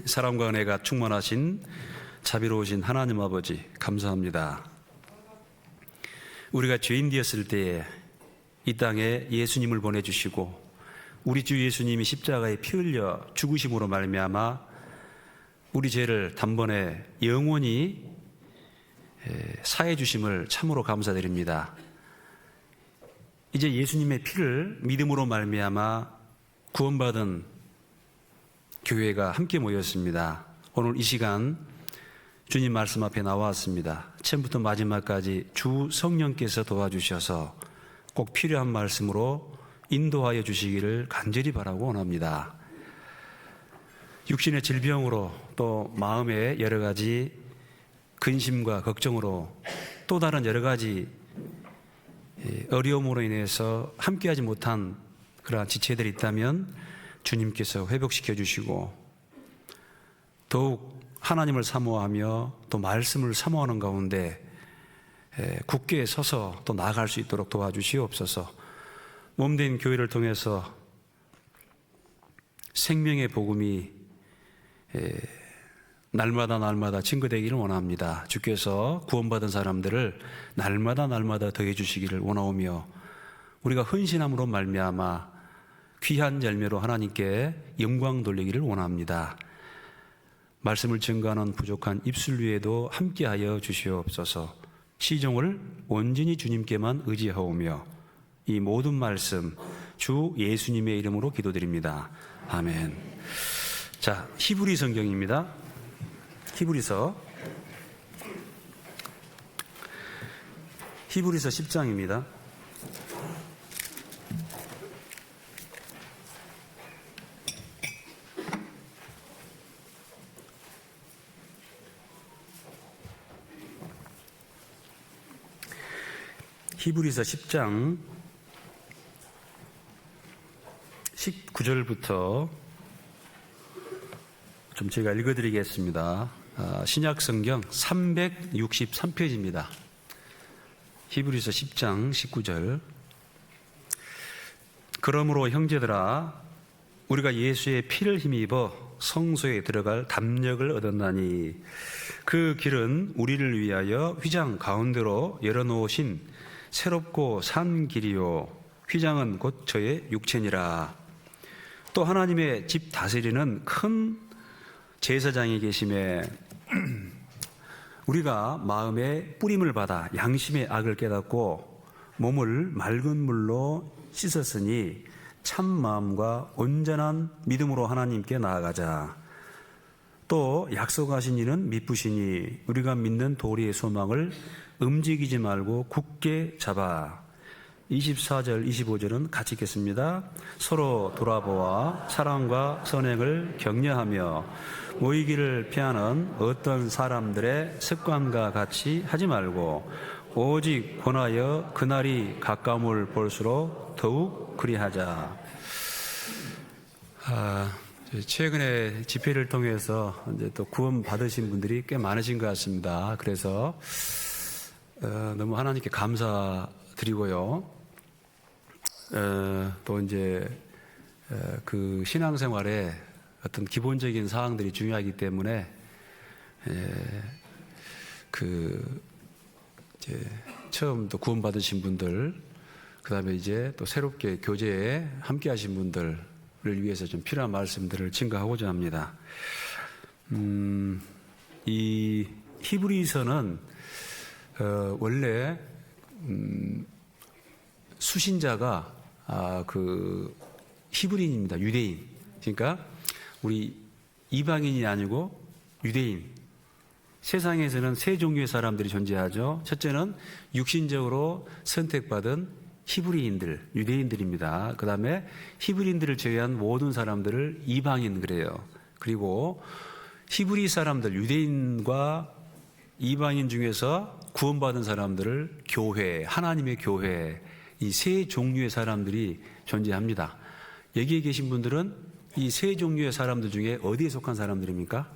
사랑과 은혜가 충만하신 자비로우신 하나님 아버지 감사합니다. 우리가 죄인 되었을 때에 이 땅에 예수님을 보내주시고 우리 주 예수님이 십자가에 피 흘려 죽으심으로 말미암아 우리 죄를 단번에 영원히 사해 주심을 참으로 감사드립니다. 이제 예수님의 피를 믿음으로 말미암아 구원받은 교회가 함께 모였습니다. 오늘 이 시간 주님 말씀 앞에 나왔습니다. 처음부터 마지막까지 주 성령께서 도와주셔서 꼭 필요한 말씀으로 인도하여 주시기를 간절히 바라고 원합니다. 육신의 질병으로 또 마음의 여러 가지 근심과 걱정으로 또 다른 여러 가지 어려움으로 인해서 함께하지 못한 그러한 지체들이 있다면 주님께서 회복시켜 주시고 더욱 하나님을 사모하며 또 말씀을 사모하는 가운데 굳게 서서 또 나아갈 수 있도록 도와주시옵소서. 몸된 교회를 통해서 생명의 복음이 날마다 증거되기를 원합니다. 주께서 구원받은 사람들을 날마다 더해 주시기를 원하오며 우리가 헌신함으로 말미암아 귀한 열매로 하나님께 영광 돌리기를 원합니다. 말씀을 증거하는 부족한 입술 위에도 함께하여 주시옵소서. 시종을 온전히 주님께만 의지하오며 이 모든 말씀 주 예수님의 이름으로 기도드립니다. 아멘. 자, 히브리 성경입니다. 히브리서 10장입니다. 히브리서 10장 19절부터 좀 제가 읽어드리겠습니다. 신약성경 363페이지입니다. 히브리서 10장 19절. 그러므로 형제들아 우리가 예수의 피를 힘입어 성소에 들어갈 담력을 얻었나니 그 길은 우리를 위하여 휘장 가운데로 열어놓으신 새롭고 산 길이요 휘장은 곧 저의 육체니라. 또 하나님의 집 다스리는 큰 제사장이 계심에 우리가 마음에 뿌림을 받아 양심의 악을 깨닫고 몸을 맑은 물로 씻었으니 참 마음과 온전한 믿음으로 하나님께 나아가자. 또 약속하신 이는 미쁘시니 우리가 믿는 도리의 소망을 움직이지 말고 굳게 잡아. 24절 25절은 같이 읽겠습니다. 서로 돌아보아 사랑과 선행을 격려하며 모이기를 피하는 어떤 사람들의 습관과 같이 하지 말고 오직 권하여 그날이 가까움을 볼수록 더욱 그리하자. 최근에 집회를 통해서 이제 또 구원 받으신 분들이 꽤 많으신 것 같습니다. 그래서 너무 하나님께 감사드리고요. 또 이제 그 신앙생활에 어떤 기본적인 사항들이 중요하기 때문에 그 이제 처음 또 구원받으신 분들, 그다음에 이제 또 새롭게 교제에 함께하신 분들을 위해서 좀 필요한 말씀들을 증거하고자 합니다. 이 히브리서는 원래 수신자가 그 히브리인입니다. 유대인. 그러니까 우리 이방인이 아니고 유대인. 세상에서는 세 종류의 사람들이 존재하죠. 첫째는 육신적으로 선택받은 히브리인들, 유대인들입니다. 그 다음에 히브리인들을 제외한 모든 사람들을 이방인 그래요. 그리고 히브리 사람들, 유대인과 이방인 중에서 구원받은 사람들을 교회, 하나님의 교회, 이 세 종류의 사람들이 존재합니다. 여기에 계신 분들은 이 세 종류의 사람들 중에 어디에 속한 사람들입니까?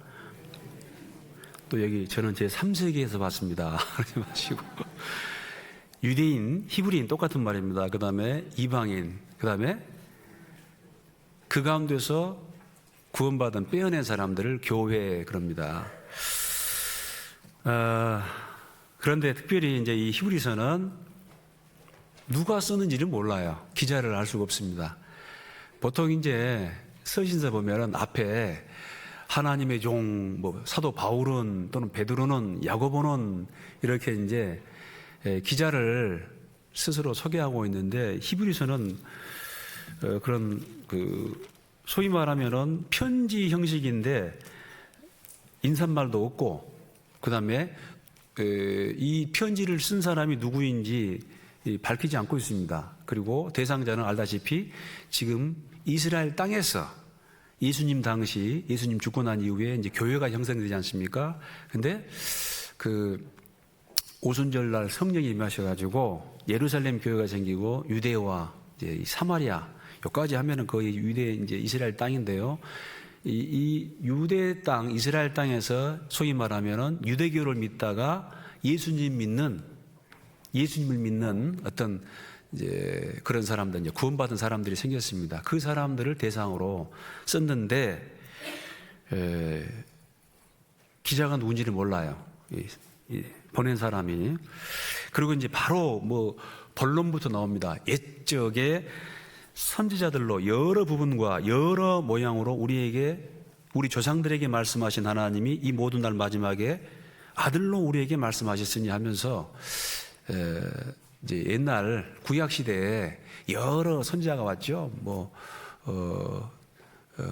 또 여기 저는 제 3세기에서 봤습니다. 그러지 마시고. 유대인, 히브리인 똑같은 말입니다. 그 다음에 이방인, 그 다음에 그 가운데서 구원받은 빼어낸 사람들을 교회 그럽니다. 그런데 특별히 이제 이 히브리서는 누가 쓰는지를 몰라요. 기자를 알 수가 없습니다. 보통 이제 서신서 보면은 앞에 하나님의 종, 뭐 사도 바울은 또는 베드로는 야고보는 이렇게 이제 기자를 스스로 소개하고 있는데 히브리서는 그런 소위 말하면은 편지 형식인데 인사말도 없고 그다음에 이 편지를 쓴 사람이 누구인지 밝히지 않고 있습니다. 그리고 대상자는 알다시피 지금 이스라엘 땅에서 예수님 당시 예수님 죽고 난 이후에 이제 교회가 형성되지 않습니까? 근데 오순절 날 성령이 임하셔가지고 예루살렘 교회가 생기고 유대와 이제 사마리아 여기까지 하면은 거의 유대 이제 이스라엘 땅인데요. 이 유대 땅 이스라엘 땅에서 소위 말하면은 유대교를 믿다가 예수님을 믿는 어떤 이제 그런 사람들, 이제 구원받은 사람들이 생겼습니다. 그 사람들을 대상으로 썼는데 기자가 누군지를 몰라요. 보낸 사람이. 그리고 이제 바로 뭐 본론부터 나옵니다. 옛적에 선지자들로 여러 부분과 여러 모양으로 우리 조상들에게 말씀하신 하나님이 이 모든 날 마지막에 아들로 우리에게 말씀하셨으니 하면서 이제 옛날 구약 시대에 여러 선지자가 왔죠.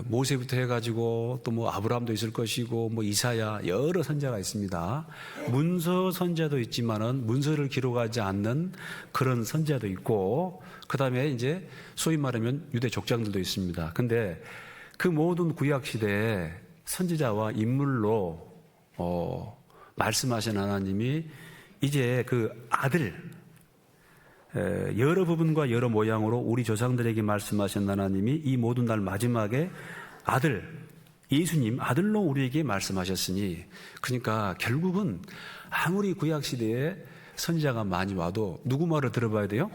모세부터 해가지고 또 뭐 아브라함도 있을 것이고 뭐 이사야 여러 선지자가 있습니다. 문서 선지자도 있지만은 문서를 기록하지 않는 그런 선지자도 있고 그 다음에 이제 소위 말하면 유대 족장들도 있습니다. 근데 그 모든 구약 시대에 선지자와 인물로 말씀하신 하나님이 이제 그 아들 여러 부분과 여러 모양으로 우리 조상들에게 말씀하신 하나님이 이 모든 날 마지막에 아들 예수님 아들로 우리에게 말씀하셨으니 그러니까 결국은 아무리 구약시대에 선지자가 많이 와도 누구 말을 들어봐야 돼요?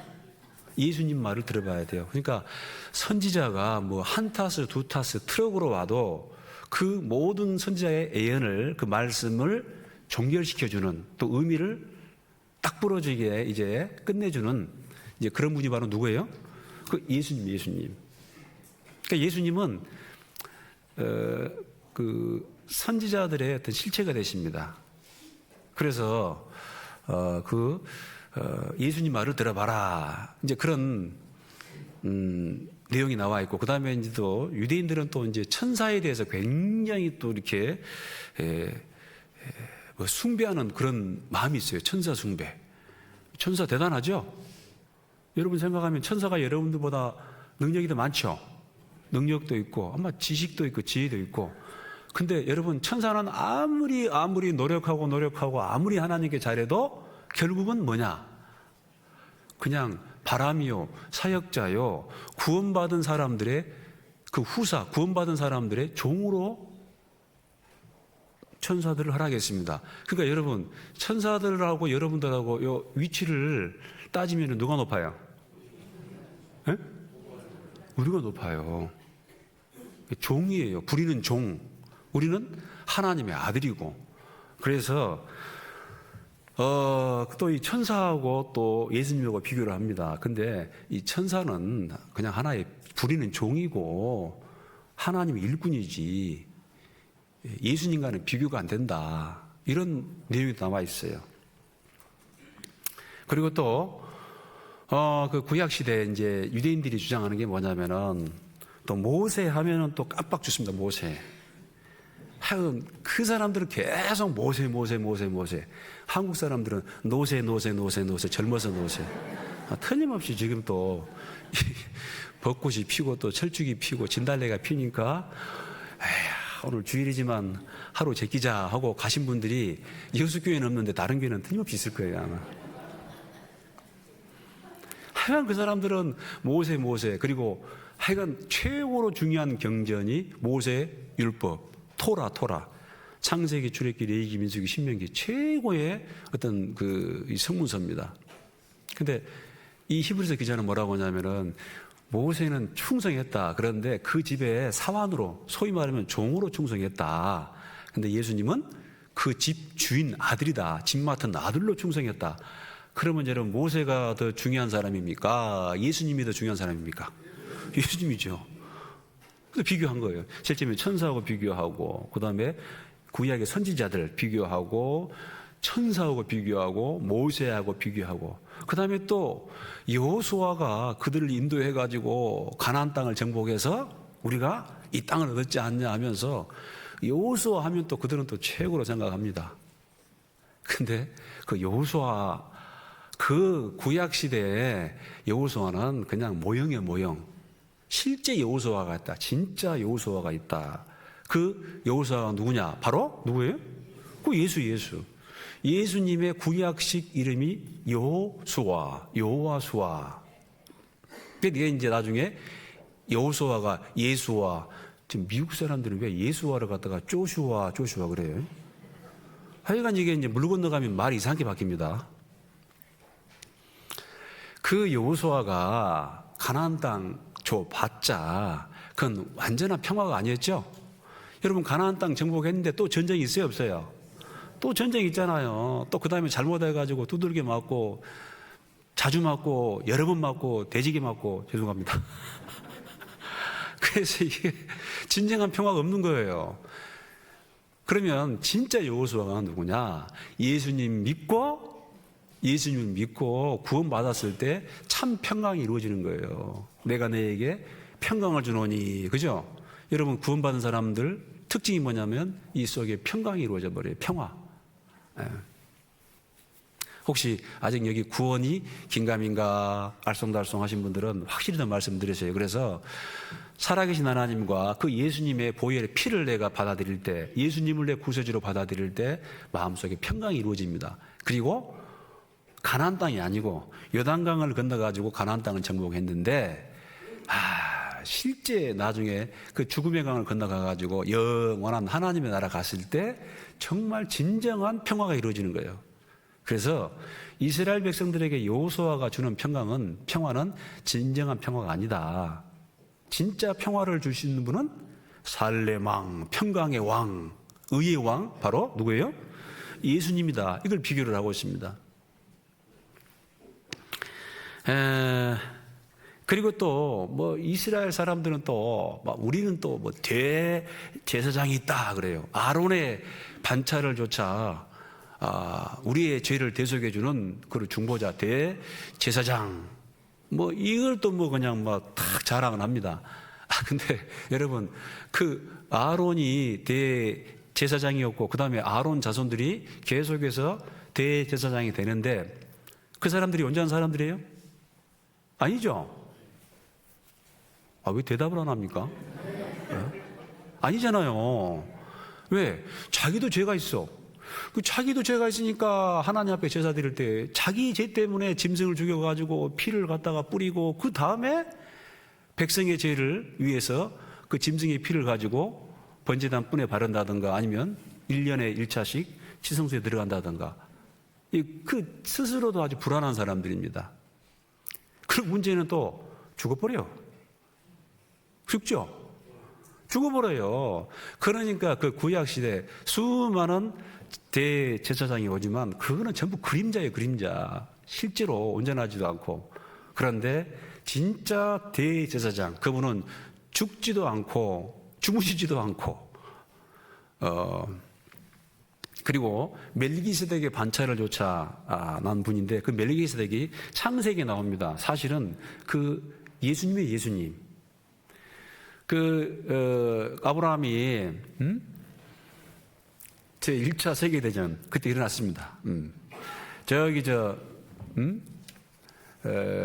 예수님 말을 들어봐야 돼요. 그러니까 선지자가 뭐 한 타스 두 타스 트럭으로 와도 그 모든 선지자의 예언을 그 말씀을 종결시켜주는 또 의미를 딱 부러지게 이제 끝내주는 이제 그런 분이 바로 누구예요? 그 예수님. 그러니까 예수님은 그 선지자들의 어떤 실체가 되십니다. 그래서 예수님 말을 들어봐라. 이제 그런 내용이 나와 있고 그 다음에 이제 또 유대인들은 또 이제 천사에 대해서 굉장히 또 이렇게 숭배하는 그런 마음이 있어요. 천사 숭배. 천사 대단하죠? 여러분 생각하면 천사가 여러분들보다 능력이 더 많죠? 능력도 있고 아마 지식도 있고 지혜도 있고 근데 여러분 천사는 아무리 노력하고 아무리 하나님께 잘해도 결국은 뭐냐? 그냥 바람이요 사역자요 구원받은 사람들의 그 후사 구원받은 사람들의 종으로 천사들을 허락했습니다. 그러니까 여러분 천사들하고 여러분들하고 요 위치를 따지면 누가 높아요? 에? 우리가 높아요. 종이에요. 부리는 종. 우리는 하나님의 아들이고. 그래서 또 이 천사하고 또 예수님하고 비교를 합니다. 근데 이 천사는 그냥 하나의 부리는 종이고 하나님의 일꾼이지 예수님과는 비교가 안 된다. 이런 내용이 나와 있어요. 그리고 또 그 구약 시대에 이제 유대인들이 주장하는 게 뭐냐면은 또 모세 하면은 또 깜빡 죽습니다. 모세. 하여간 그 사람들은 계속 모세. 한국 사람들은 노세 젊어서 노세. 틀림없이 지금 또 벚꽃이 피고 또 철쭉이 피고 진달래가 피니까 오늘 주일이지만 하루 제끼자 하고 가신 분들이 여수교회는 없는데 다른 교회는 틀림없이 있을 거예요 아마. 하여간 그 사람들은 모세 그리고 하여간 최고로 중요한 경전이 모세 율법 토라 창세기 출애굽기 레위기 민수기 신명기 최고의 어떤 이 성문서입니다. 근데 이 히브리서 기자는 뭐라고 하냐면은 모세는 충성했다. 그런데 그 집에 사환으로, 소위 말하면 종으로 충성했다. 근데 예수님은 그 집 주인 아들이다. 집 맡은 아들로 충성했다. 그러면 여러분, 모세가 더 중요한 사람입니까? 예수님이 더 중요한 사람입니까? 예수님이죠. 그래서 비교한 거예요. 실제로 천사하고 비교하고, 그 다음에 구약의 선지자들 비교하고, 천사하고 비교하고, 모세하고 비교하고, 그 다음에 또 여호수아가 그들을 인도해가지고 가나안 땅을 정복해서 우리가 이 땅을 얻었지 않냐 하면서, 여호수아 하면 또 그들은 또 최고로 생각합니다. 근데 그 여호수아, 그 구약 시대에 여호수아는 그냥 모형이에요, 모형. 실제 여호수아가 있다. 진짜 여호수아가 있다. 그 여호수아가 누구냐? 바로 누구예요? 그 예수. 예수님의 구약식 이름이 여호수아, 여호와수아. 그게 이제 나중에 여호수아가 예수아. 지금 미국 사람들은 왜 예수아를 갖다가 조슈아 그래요? 하여간 이게 이제 물 건너가면 말이 이상하게 바뀝니다. 그 여호수아가 가나안 땅 줘봤자 그건 완전한 평화가 아니었죠. 여러분, 가나안 땅 정복했는데 또 전쟁이 있어요, 없어요? 또 전쟁 있잖아요. 또 그 다음에 잘못해가지고 두들겨 맞고, 자주 맞고, 여러 번 맞고, 돼지게 맞고, 죄송합니다. 그래서 이게 진정한 평화가 없는 거예요. 그러면 진짜 여호수아가 누구냐? 예수님을 믿고 구원받았을 때 참 평강이 이루어지는 거예요. 내가 너에게 평강을 주노니, 그죠? 여러분, 구원받은 사람들 특징이 뭐냐면 이 속에 평강이 이루어져 버려요. 평화. 혹시 아직 여기 구원이 긴가민가 알쏭달쏭 하신 분들은 확실히 더 말씀드렸어요. 그래서 살아계신 하나님과 그 예수님의 보혈의 피를 내가 받아들일 때, 예수님을 내 구세주로 받아들일 때 마음속에 평강이 이루어집니다. 그리고 가나안 땅이 아니고 요단강을 건너가지고 가나안 땅을 정복했는데, 실제 나중에 그 죽음의 강을 건너가가지고 영원한 하나님의 나라 갔을 때 정말 진정한 평화가 이루어지는 거예요. 그래서 이스라엘 백성들에게 여호수아가 주는 평화는 진정한 평화가 아니다. 진짜 평화를 줄 수 있는 분은 살렘 왕, 평강의 왕, 의의 왕, 바로 누구예요? 예수님이다. 이걸 비교를 하고 있습니다. 그리고 또 이스라엘 사람들은 또 우리는 또 대제사장이 있다 그래요. 아론의 반차를 조차 우리의 죄를 대속해 주는 그 중보자 대제사장, 이걸 또 그냥 탁 자랑을 합니다. 근데 여러분, 그 아론이 대제사장이었고 그 다음에 아론 자손들이 계속해서 대제사장이 되는데 그 사람들이 온전한 사람들이에요? 아니죠. 왜 대답을 안 합니까? 아니잖아요. 왜? 자기도 죄가 있어. 자기도 죄가 있으니까 하나님 앞에 제사 드릴 때 자기 죄 때문에 짐승을 죽여가지고 피를 갖다가 뿌리고, 그 다음에 백성의 죄를 위해서 그 짐승의 피를 가지고 번제단 뿔에 바른다든가, 아니면 1년에 1차씩 치성소에 들어간다든가, 그 스스로도 아주 불안한 사람들입니다. 그리고 문제는 또 죽어버려요. 죽어버려요. 그러니까 그 구약시대 수많은 대제사장이 오지만 그거는 전부 그림자예요, 그림자. 실제로 온전하지도 않고. 그런데 진짜 대제사장, 그분은 죽지도 않고 주무시지도 않고, 그리고 멜기세덱의 반차를 조차 난 분인데, 그 멜기세덱이 창세기에 나옵니다. 사실은 그 예수님의 예수님. 아브라함이 제 1차 세계대전 그때 일어났습니다.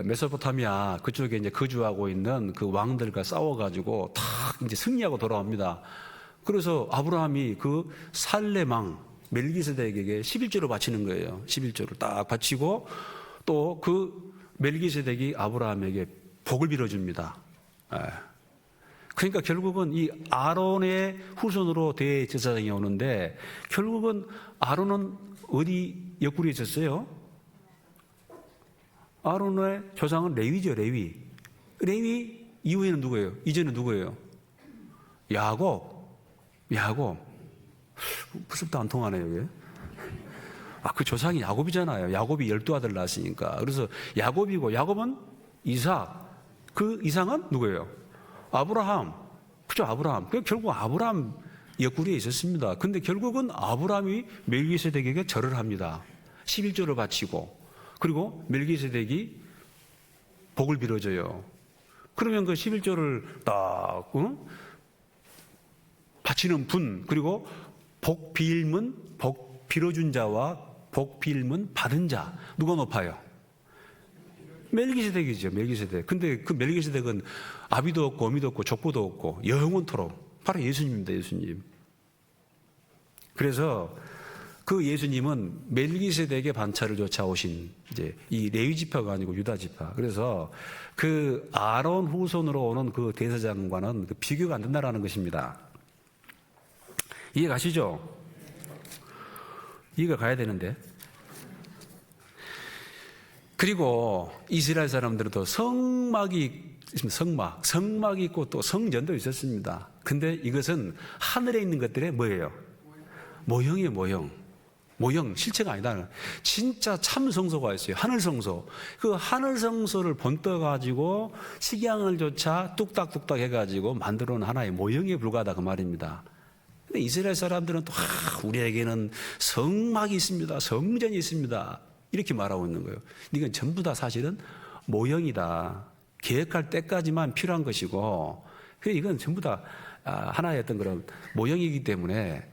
메소포타미아 그쪽에 이제 거주하고 있는 그 왕들과 싸워가지고 탁 이제 승리하고 돌아옵니다. 그래서 아브라함이 그 살렘 왕 멜기세덱에게 11조를 바치는 거예요. 11조를 딱 바치고, 또 그 멜기세덱이 아브라함에게 복을 빌어줍니다. 그러니까 결국은 이 아론의 후손으로 대제사장이 오는데, 결국은 아론은 어디 옆구리에 있었어요? 아론의 조상은 레위죠, 레위. 레위 이후에는 누구예요? 이제는 누구예요? 야곱. 벌써부터 안 통하네요, 이게. 그 조상이 야곱이잖아요. 야곱이 12아들 낳았으니까. 그래서 야곱이고, 야곱은 이삭. 그 이삭은 누구예요? 아브라함. 그죠, 아브라함. 결국 아브라함 옆구리에 있었습니다. 근데 결국은 아브라함이 멜기세덱에게 절을 합니다. 11조를 바치고. 그리고 멜기세덱이 복을 빌어줘요. 그러면 그 11조를 딱, 바치는 분, 그리고 복 빌어준 자와 복 빌문 받은 자, 누가 높아요? 멜기세덱이죠, 멜기세덱. 근데 그 멜기세덱은 아비도 없고 어미도 없고 족보도 없고 영원토록 바로 예수님입니다, 예수님. 그래서 그 예수님은 멜기세덱의 반차를 쫓아오신 이제 이 레위 지파가 아니고 유다 지파. 그래서 그 아론 후손으로 오는 그 대제사장과는 그 비교가 안 된다라는 것입니다. 이해 가시죠? 이해가 가야 되는데. 그리고 이스라엘 사람들은 또 성막이 있습니다. 성막이 있고 또 성전도 있었습니다. 근데 이것은 하늘에 있는 것들의 뭐예요? 모형이에요, 모형, 실체가 아니다. 진짜 참 성소가 있어요. 하늘 성소. 그 하늘 성소를 본떠 가지고 식양을 조차 뚝딱뚝딱 해가지고 만들어 놓은 하나의 모형에 불과하다 그 말입니다. 근데 이스라엘 사람들은 또 우리에게는 성막이 있습니다. 성전이 있습니다. 이렇게 말하고 있는 거예요. 이건 전부 다 사실은 모형이다. 계획할 때까지만 필요한 것이고, 이건 전부 다 하나의 어떤 그런 모형이기 때문에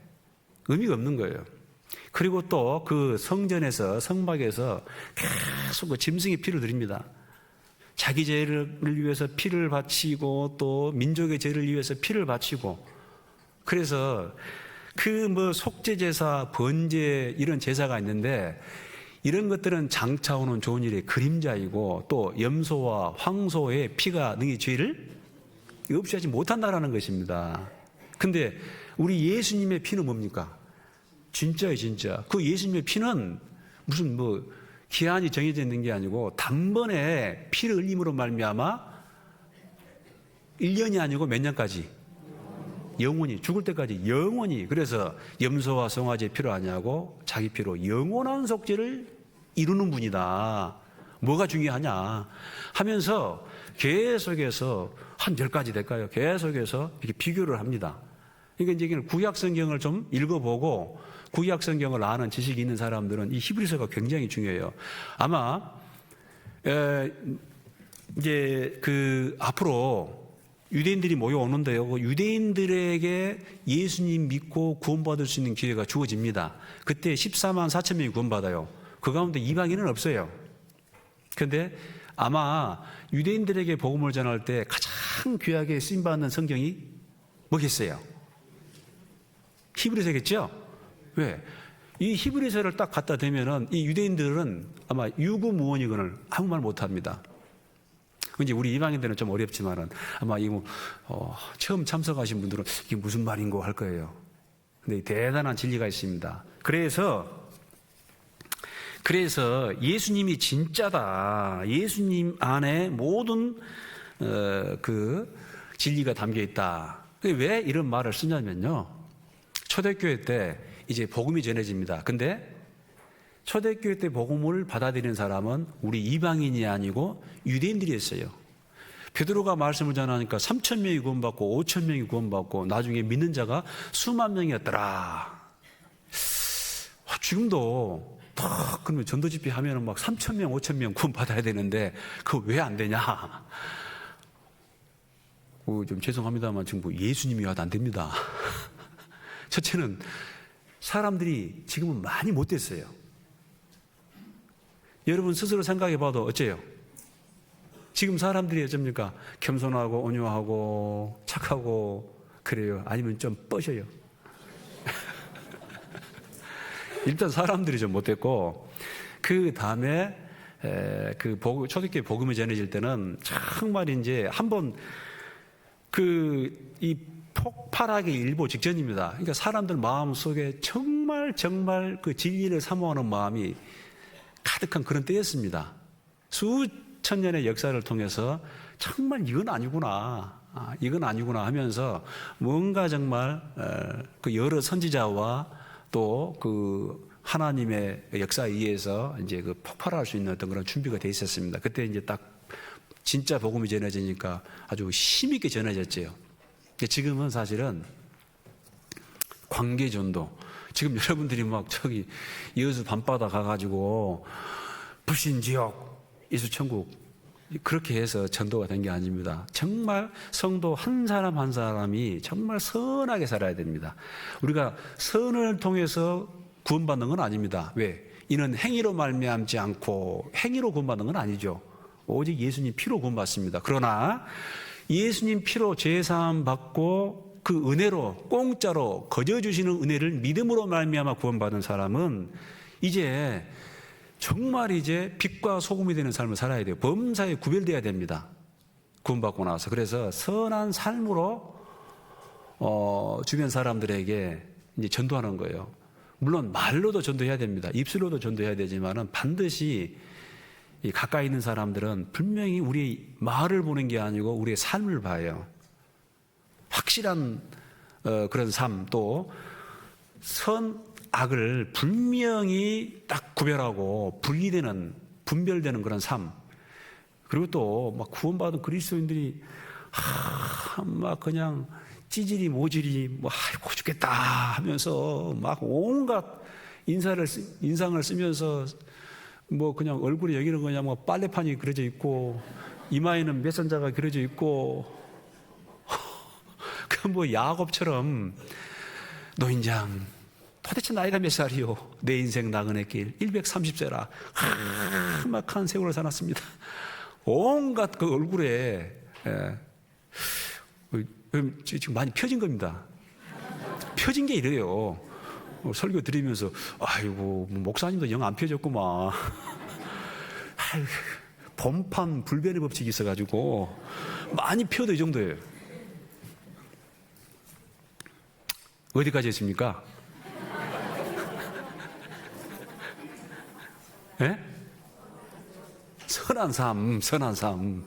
의미가 없는 거예요. 그리고 또 그 성전에서, 성막에서 계속 그 짐승의 피를 드립니다. 자기 죄를 위해서 피를 바치고 또 민족의 죄를 위해서 피를 바치고, 그래서 그 뭐 속죄제사, 번제 이런 제사가 있는데 이런 것들은 장차 오는 좋은 일의 그림자이고 또 염소와 황소의 피가 너희 죄를 없이 하지 못한다라는 것입니다. 근데 우리 예수님의 피는 뭡니까? 진짜예요, 진짜. 그 예수님의 피는 무슨 뭐 기한이 정해져 있는 게 아니고 단번에 피를 흘림으로 말미암아 1년이 아니고 몇 년까지? 영원히, 죽을 때까지 영원히. 그래서 염소와 송아지의 피로 하냐고 자기 피로 영원한 속죄를 이루는 분이다. 뭐가 중요하냐 하면서 계속해서 한 10가지 될까요? 계속해서 이렇게 비교를 합니다. 그러니까 이제 구약 성경을 좀 읽어보고 구약 성경을 아는 지식이 있는 사람들은 이 히브리서가 굉장히 중요해요. 아마 이제 그 앞으로 유대인들이 모여오는데요. 그 유대인들에게 예수님 믿고 구원받을 수 있는 기회가 주어집니다. 그때 14만 4천 명이 구원받아요. 그 가운데 이방인은 없어요. 그런데 아마 유대인들에게 복음을 전할 때 가장 귀하게 쓰임받는 성경이 뭐겠어요? 히브리서겠죠? 왜? 이 히브리서를 딱 갖다 대면은 이 유대인들은 아마 유구무원이건을 아무 말 못합니다. 이제 우리 이방인들은 좀 어렵지만은 아마 이거 처음 참석하신 분들은 이게 무슨 말인고 할 거예요. 근데 대단한 진리가 있습니다. 그래서 예수님이 진짜다. 예수님 안에 모든 그 진리가 담겨 있다. 왜 이런 말을 쓰냐면요. 초대교회 때 이제 복음이 전해집니다. 근데 초대교회 때 복음을 받아들이는 사람은 우리 이방인이 아니고 유대인들이었어요. 베드로가 말씀을 전하니까 3천 명이 구원받고 5천 명이 구원받고 나중에 믿는 자가 수만 명이었더라. 지금도 딱 그러면 전도 집회 하면은 막 3천 명, 5천 명 구원받아야 되는데 그거 왜 안 되냐? 좀 죄송합니다만 지금 뭐 예수님이 와도 안 됩니다. 첫째는 사람들이 지금은 많이 못됐어요. 여러분 스스로 생각해 봐도 어째요? 지금 사람들이 어쩝니까? 겸손하고 온유하고 착하고 그래요? 아니면 좀 뻗어요? 일단 사람들이 좀 못됐고 그 다음에 그 초대교회 복음이 전해질 때는 정말 이제 한번 이 폭발하기 일보 직전입니다. 그러니까 사람들 마음 속에 정말 그 진리를 사모하는 마음이 가득한 그런 때였습니다. 수천 년의 역사를 통해서 정말 이건 아니구나. 이건 아니구나 하면서 뭔가 정말 그 여러 선지자와 또 그 하나님의 역사에 의해서 이제 그 폭발할 수 있는 어떤 그런 준비가 돼 있었습니다. 그때 이제 딱 진짜 복음이 전해지니까 아주 힘있게 전해졌죠. 지금은 사실은 광계전도, 지금 여러분들이 막 저기 여수 밤바다 가가지고 불신지옥 예수천국 그렇게 해서 전도가 된 게 아닙니다. 정말 성도 한 사람 한 사람이 정말 선하게 살아야 됩니다. 우리가 선을 통해서 구원받는 건 아닙니다. 왜? 이는 행위로 말미암지 않고 행위로 구원받는 건 아니죠. 오직 예수님 피로 구원받습니다. 그러나 예수님 피로 죄사함 받고 그 은혜로 공짜로 거저 주시는 은혜를 믿음으로 말미암아 구원받은 사람은 이제 정말 이제 빛과 소금이 되는 삶을 살아야 돼요. 범사에 구별돼야 됩니다. 구원받고 나서. 그래서 선한 삶으로 주변 사람들에게 이제 전도하는 거예요. 물론 말로도 전도해야 됩니다. 입술로도 전도해야 되지만은 반드시 이 가까이 있는 사람들은 분명히 우리의 말을 보는 게 아니고 우리의 삶을 봐요. 확실한 그런 삶, 또 선악을 분명히 딱 구별하고 분별되는 그런 삶. 그리고 또 막 구원받은 그리스도인들이 막 그냥 찌질이 모질이 뭐 아이고 죽겠다 하면서 막 온갖 인상을 쓰면서 뭐 그냥 얼굴에 여기는 그냥 뭐 빨래판이 그려져 있고 이마에는 메선자가 그려져 있고 그 뭐 야곱처럼 노인장 도대체 나이가 몇 살이요? 내 인생 나그네 길 130세라 험악한 세월을 살았습니다. 온갖 그 얼굴에 지금 많이 펴진 겁니다. 펴진 게 이래요. 설교 드리면서 아이고 목사님도 영 안 펴졌구만. 본판 불변의 법칙이 있어가지고 많이 펴도 이 정도예요. 어디까지 했습니까? 예? 선한 삶.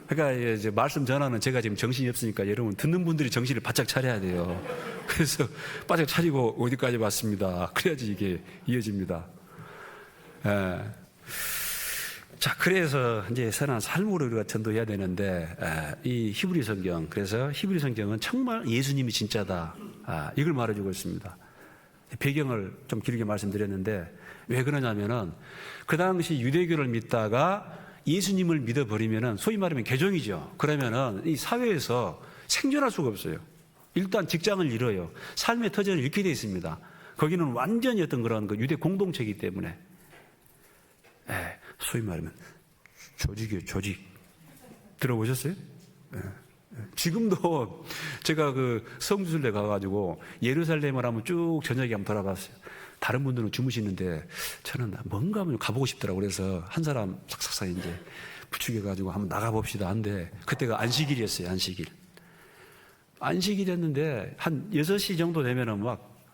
그러니까 이제 말씀 전하는 제가 지금 정신이 없으니까 여러분 듣는 분들이 정신을 바짝 차려야 돼요. 그래서 바짝 차리고 어디까지 왔습니다. 그래야지 이게 이어집니다. 예. 자, 그래서 이제 선한 삶으로 우리가 전도해야 되는데 이 히브리 성경, 그래서 히브리 성경은 정말 예수님이 진짜다. 이걸 말해주고 있습니다. 배경을 좀 길게 말씀드렸는데 왜 그러냐면은 그 당시 유대교를 믿다가 예수님을 믿어버리면은 소위 말하면 개종이죠. 그러면은 이 사회에서 생존할 수가 없어요. 일단 직장을 잃어요. 삶의 터전을 잃게 되어 있습니다. 거기는 완전히 어떤 그런 그 유대 공동체이기 때문에 소위 말하면 조직이요, 조직. 들어보셨어요? 지금도 제가 그 성주순례 가가지고 예루살렘을 한번 쭉 저녁에 한번 돌아봤어요. 다른 분들은 주무시는데 저는 뭔가 한번 가보고 싶더라고요. 그래서 한 사람 싹싹싹 이제 부축해가지고 한번 나가봅시다 한데 그때가 안식일이었어요. 안식일이었는데 한 6시 정도 되면은 막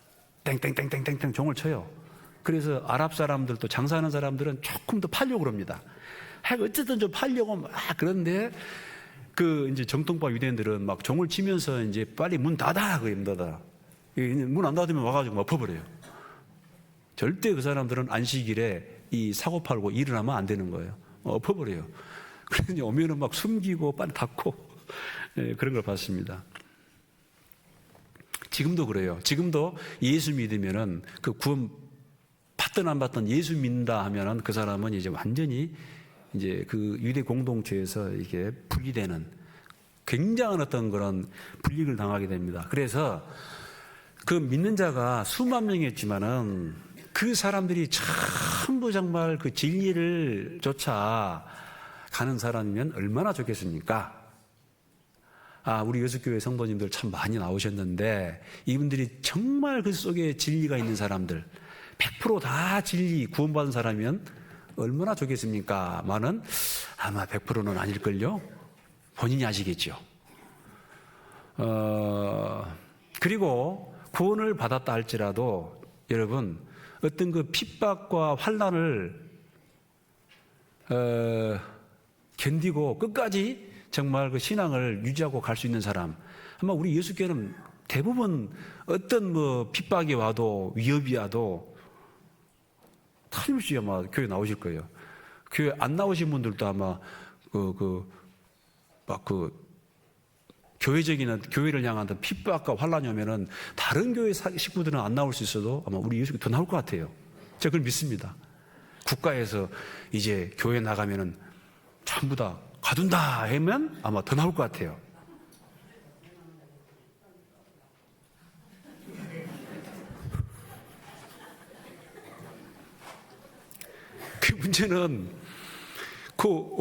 땡땡땡땡땡땡 종을 쳐요. 그래서 아랍 사람들도 장사하는 사람들은 조금 더 팔려고 그럽니다. 어쨌든 좀 팔려고 막 그런데 그 이제 정통파 유대인들은 막 종을 치면서 이제 빨리 문 닫아, 문 닫아. 문 안 닫으면 와가지고 막 엎어버려요. 절대 그 사람들은 안식일에 이 사고 팔고 일을 하면 안 되는 거예요. 엎어버려요. 그래서 오면은 막 숨기고 빨리 닫고 그런 걸 봤습니다. 지금도 그래요. 지금도 예수 믿으면은 그 구원 받든 안 받든 예수 믿는다 하면은 그 사람은 이제 완전히 이제 그 유대 공동체에서 이게 분리되는 굉장한 어떤 그런 불이익을 당하게 됩니다. 그래서 그 믿는 자가 수만 명이었지만은 그 사람들이 전부 정말 그 진리를 쫓아 가는 사람이면 얼마나 좋겠습니까? 우리 여수교회 성도님들 참 많이 나오셨는데 이분들이 정말 그 속에 진리가 있는 사람들 100% 다 진리 구원받은 사람이면 얼마나 좋겠습니까? 만은 아마 100%는 아닐걸요? 본인이 아시겠죠? 그리고 구원을 받았다 할지라도 여러분 어떤 그 핍박과 환난을 견디고 끝까지 정말 그 신앙을 유지하고 갈 수 있는 사람, 아마 우리 예수교회는 대부분 어떤 뭐 핍박이 와도 위협이 와도 틀림없이 아마 교회 나오실 거예요. 교회 안 나오신 분들도 아마 교회를 향한 핍박과 환란이 오면은 다른 교회 식구들은 안 나올 수 있어도 아마 우리 예수교회 더 나올 것 같아요. 제가 그걸 믿습니다. 국가에서 이제 교회 나가면은 전부 다 가둔다 하면 아마 더 나올 것 같아요. 그 문제는 그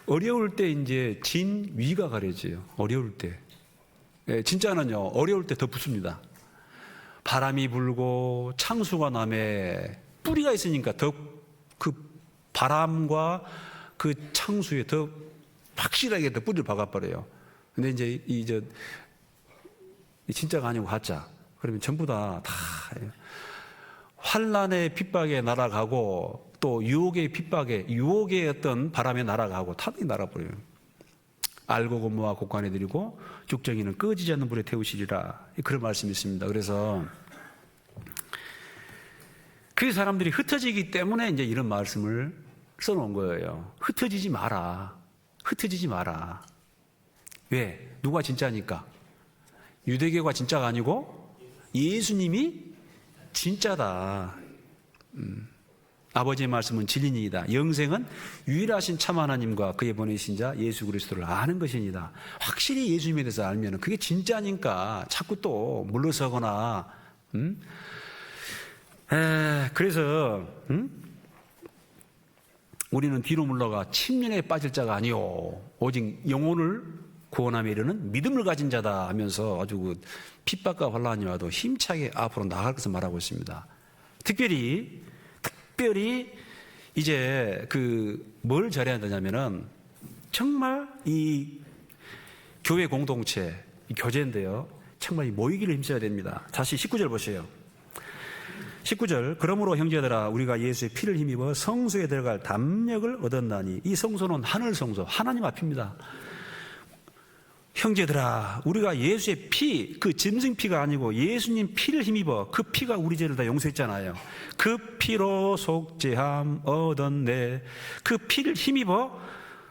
어려울 때 이제 진위가 가려져요. 어려울 때. 예, 진짜는요, 어려울 때 더 붙습니다. 바람이 불고 창수가 남에 뿌리가 있으니까 더 그 바람과 그 창수에 더 확실하게 더 뿌리를 박아버려요. 근데 이제 이 진짜가 아니고 가짜. 그러면 전부 다 환란의 핍박에 날아가고 또 유혹의 어떤 바람에 날아가고 타락이 날아버려요. 알고 고모와 곡간에 드리고 죽정이는 꺼지지 않는 불에 태우시리라, 그런 말씀이 있습니다. 그래서 그 사람들이 흩어지기 때문에 이제 이런 말씀을 써놓은 거예요. 흩어지지 마라. 왜? 누가 진짜니까? 유대교가 진짜가 아니고 예수님이 진짜다. 아버지의 말씀은 진리니이다. 영생은 유일하신 참 하나님과 그의 보내신 자 예수 그리스도를 아는 것이니다. 확실히 예수님에 대해서 알면 그게 진짜니까 자꾸 또 물러서거나. 그래서 우리는 뒤로 물러가 침륜에 빠질 자가 아니오, 오직 영혼을 구원함에 이르는 믿음을 가진 자다 하면서 아주 그 핍박과 환란이 와도 힘차게 앞으로 나아갈 것을 말하고 있습니다. 특별히 이제 뭘 잘해야 되냐면은 정말 이 교회 공동체, 이 교제인데요, 정말 이 모이기를 힘써야 됩니다. 다시 19절 보세요. 19절, 그러므로 형제들아 우리가 예수의 피를 힘입어 성소에 들어갈 담력을 얻었나니. 이 성소는 하늘 성소, 하나님 앞입니다. 형제들아 우리가 예수의 피, 그 짐승피가 아니고 예수님 피를 힘입어, 그 피가 우리 죄를 다 용서했잖아요. 그 피로 속죄함 얻었네. 그 피를 힘입어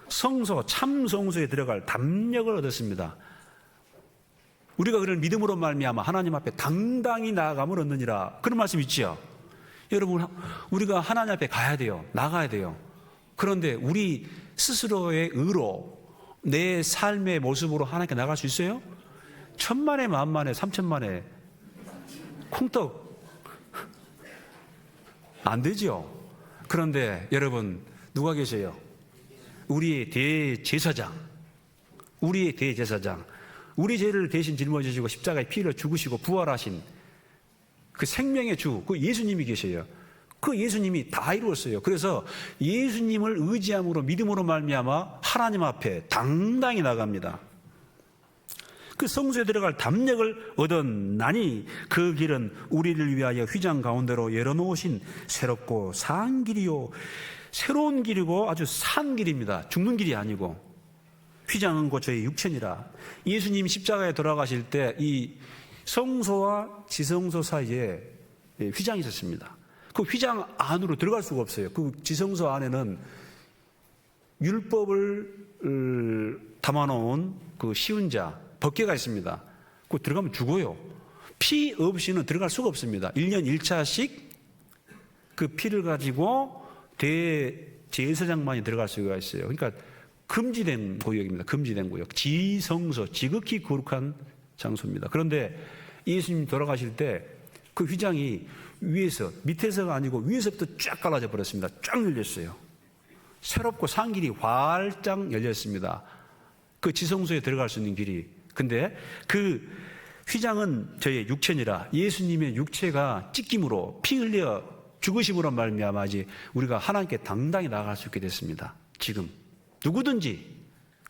성소, 참 성소에 들어갈 담력을 얻었습니다. 우리가 그를 믿음으로 말미암아 하나님 앞에 당당히 나아감을 얻느니라, 그런 말씀 있지요. 여러분, 우리가 하나님 앞에 가야 돼요. 나가야 돼요. 그런데 우리 스스로의 의로 내 삶의 모습으로 하나님께 나갈 수 있어요? 천만에 만만에 3천만에 콩떡 안 되죠. 그런데 여러분, 누가 계세요? 우리의 대제사장, 우리 죄를 대신 짊어지시고 십자가에 피를 죽으시고 부활하신 그 생명의 주, 그 예수님이 계셔요. 그 예수님이 다 이루었어요. 그래서 예수님을 의지함으로 믿음으로 말미암아 하나님 앞에 당당히 나갑니다. 그 성소에 들어갈 담력을 얻었나니 그 길은 우리를 위하여 휘장 가운데로 열어놓으신 새롭고 산 길이요, 새로운 길이고 아주 산 길입니다. 죽는 길이 아니고. 휘장은 곧 저희 육체니라. 예수님 십자가에 돌아가실 때 이 성소와 지성소 사이에 휘장이 있었습니다. 그 휘장 안으로 들어갈 수가 없어요. 그 지성소 안에는 율법을 담아놓은 그 시은자, 법궤가 있습니다. 그 들어가면 죽어요. 피 없이는 들어갈 수가 없습니다. 1년 1차씩 그 피를 가지고 대제사장만이 들어갈 수가 있어요. 그러니까 금지된 구역입니다. 금지된 구역. 지성소, 지극히 거룩한 장소입니다. 그런데 예수님 돌아가실 때 그 휘장이 위에서, 밑에서가 아니고 위에서부터 쫙 갈라져 버렸습니다. 쫙 열렸어요. 새롭고 산 길이 활짝 열렸습니다. 그 지성소에 들어갈 수 있는 길이. 근데 그 휘장은 저의 육체니라. 예수님의 육체가 찢김으로 피 흘려 죽으심으로 말미암아 우리가 하나님께 당당히 나아갈 수 있게 됐습니다. 지금 누구든지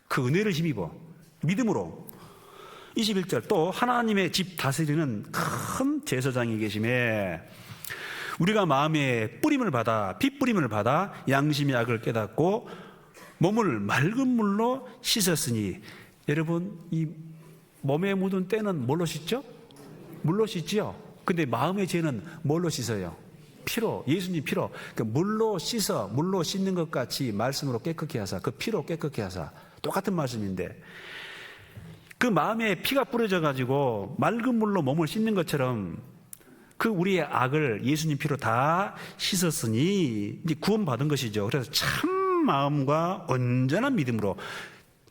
그 은혜를 힘입어 믿음으로. 21절, 또 하나님의 집 다스리는 큰 제사장이 계심에 우리가 마음에 뿌림을 받아, 피 뿌림을 받아 양심의 악을 깨닫고 몸을 맑은 물로 씻었으니, 여러분 이 몸에 묻은 때는 뭘로 씻죠? 물로 씻지요. 근데 마음의 죄는 뭘로 씻어요? 피로, 예수님 피로. 그 물로 씻는 것 같이 말씀으로 깨끗게 하사, 그 피로 깨끗게 하사. 똑같은 말씀인데, 그 마음에 피가 뿌려져 가지고 맑은 물로 몸을 씻는 것처럼 그 우리의 악을 예수님 피로 다 씻었으니 이제 구원받은 것이죠. 그래서 참 마음과 온전한 믿음으로,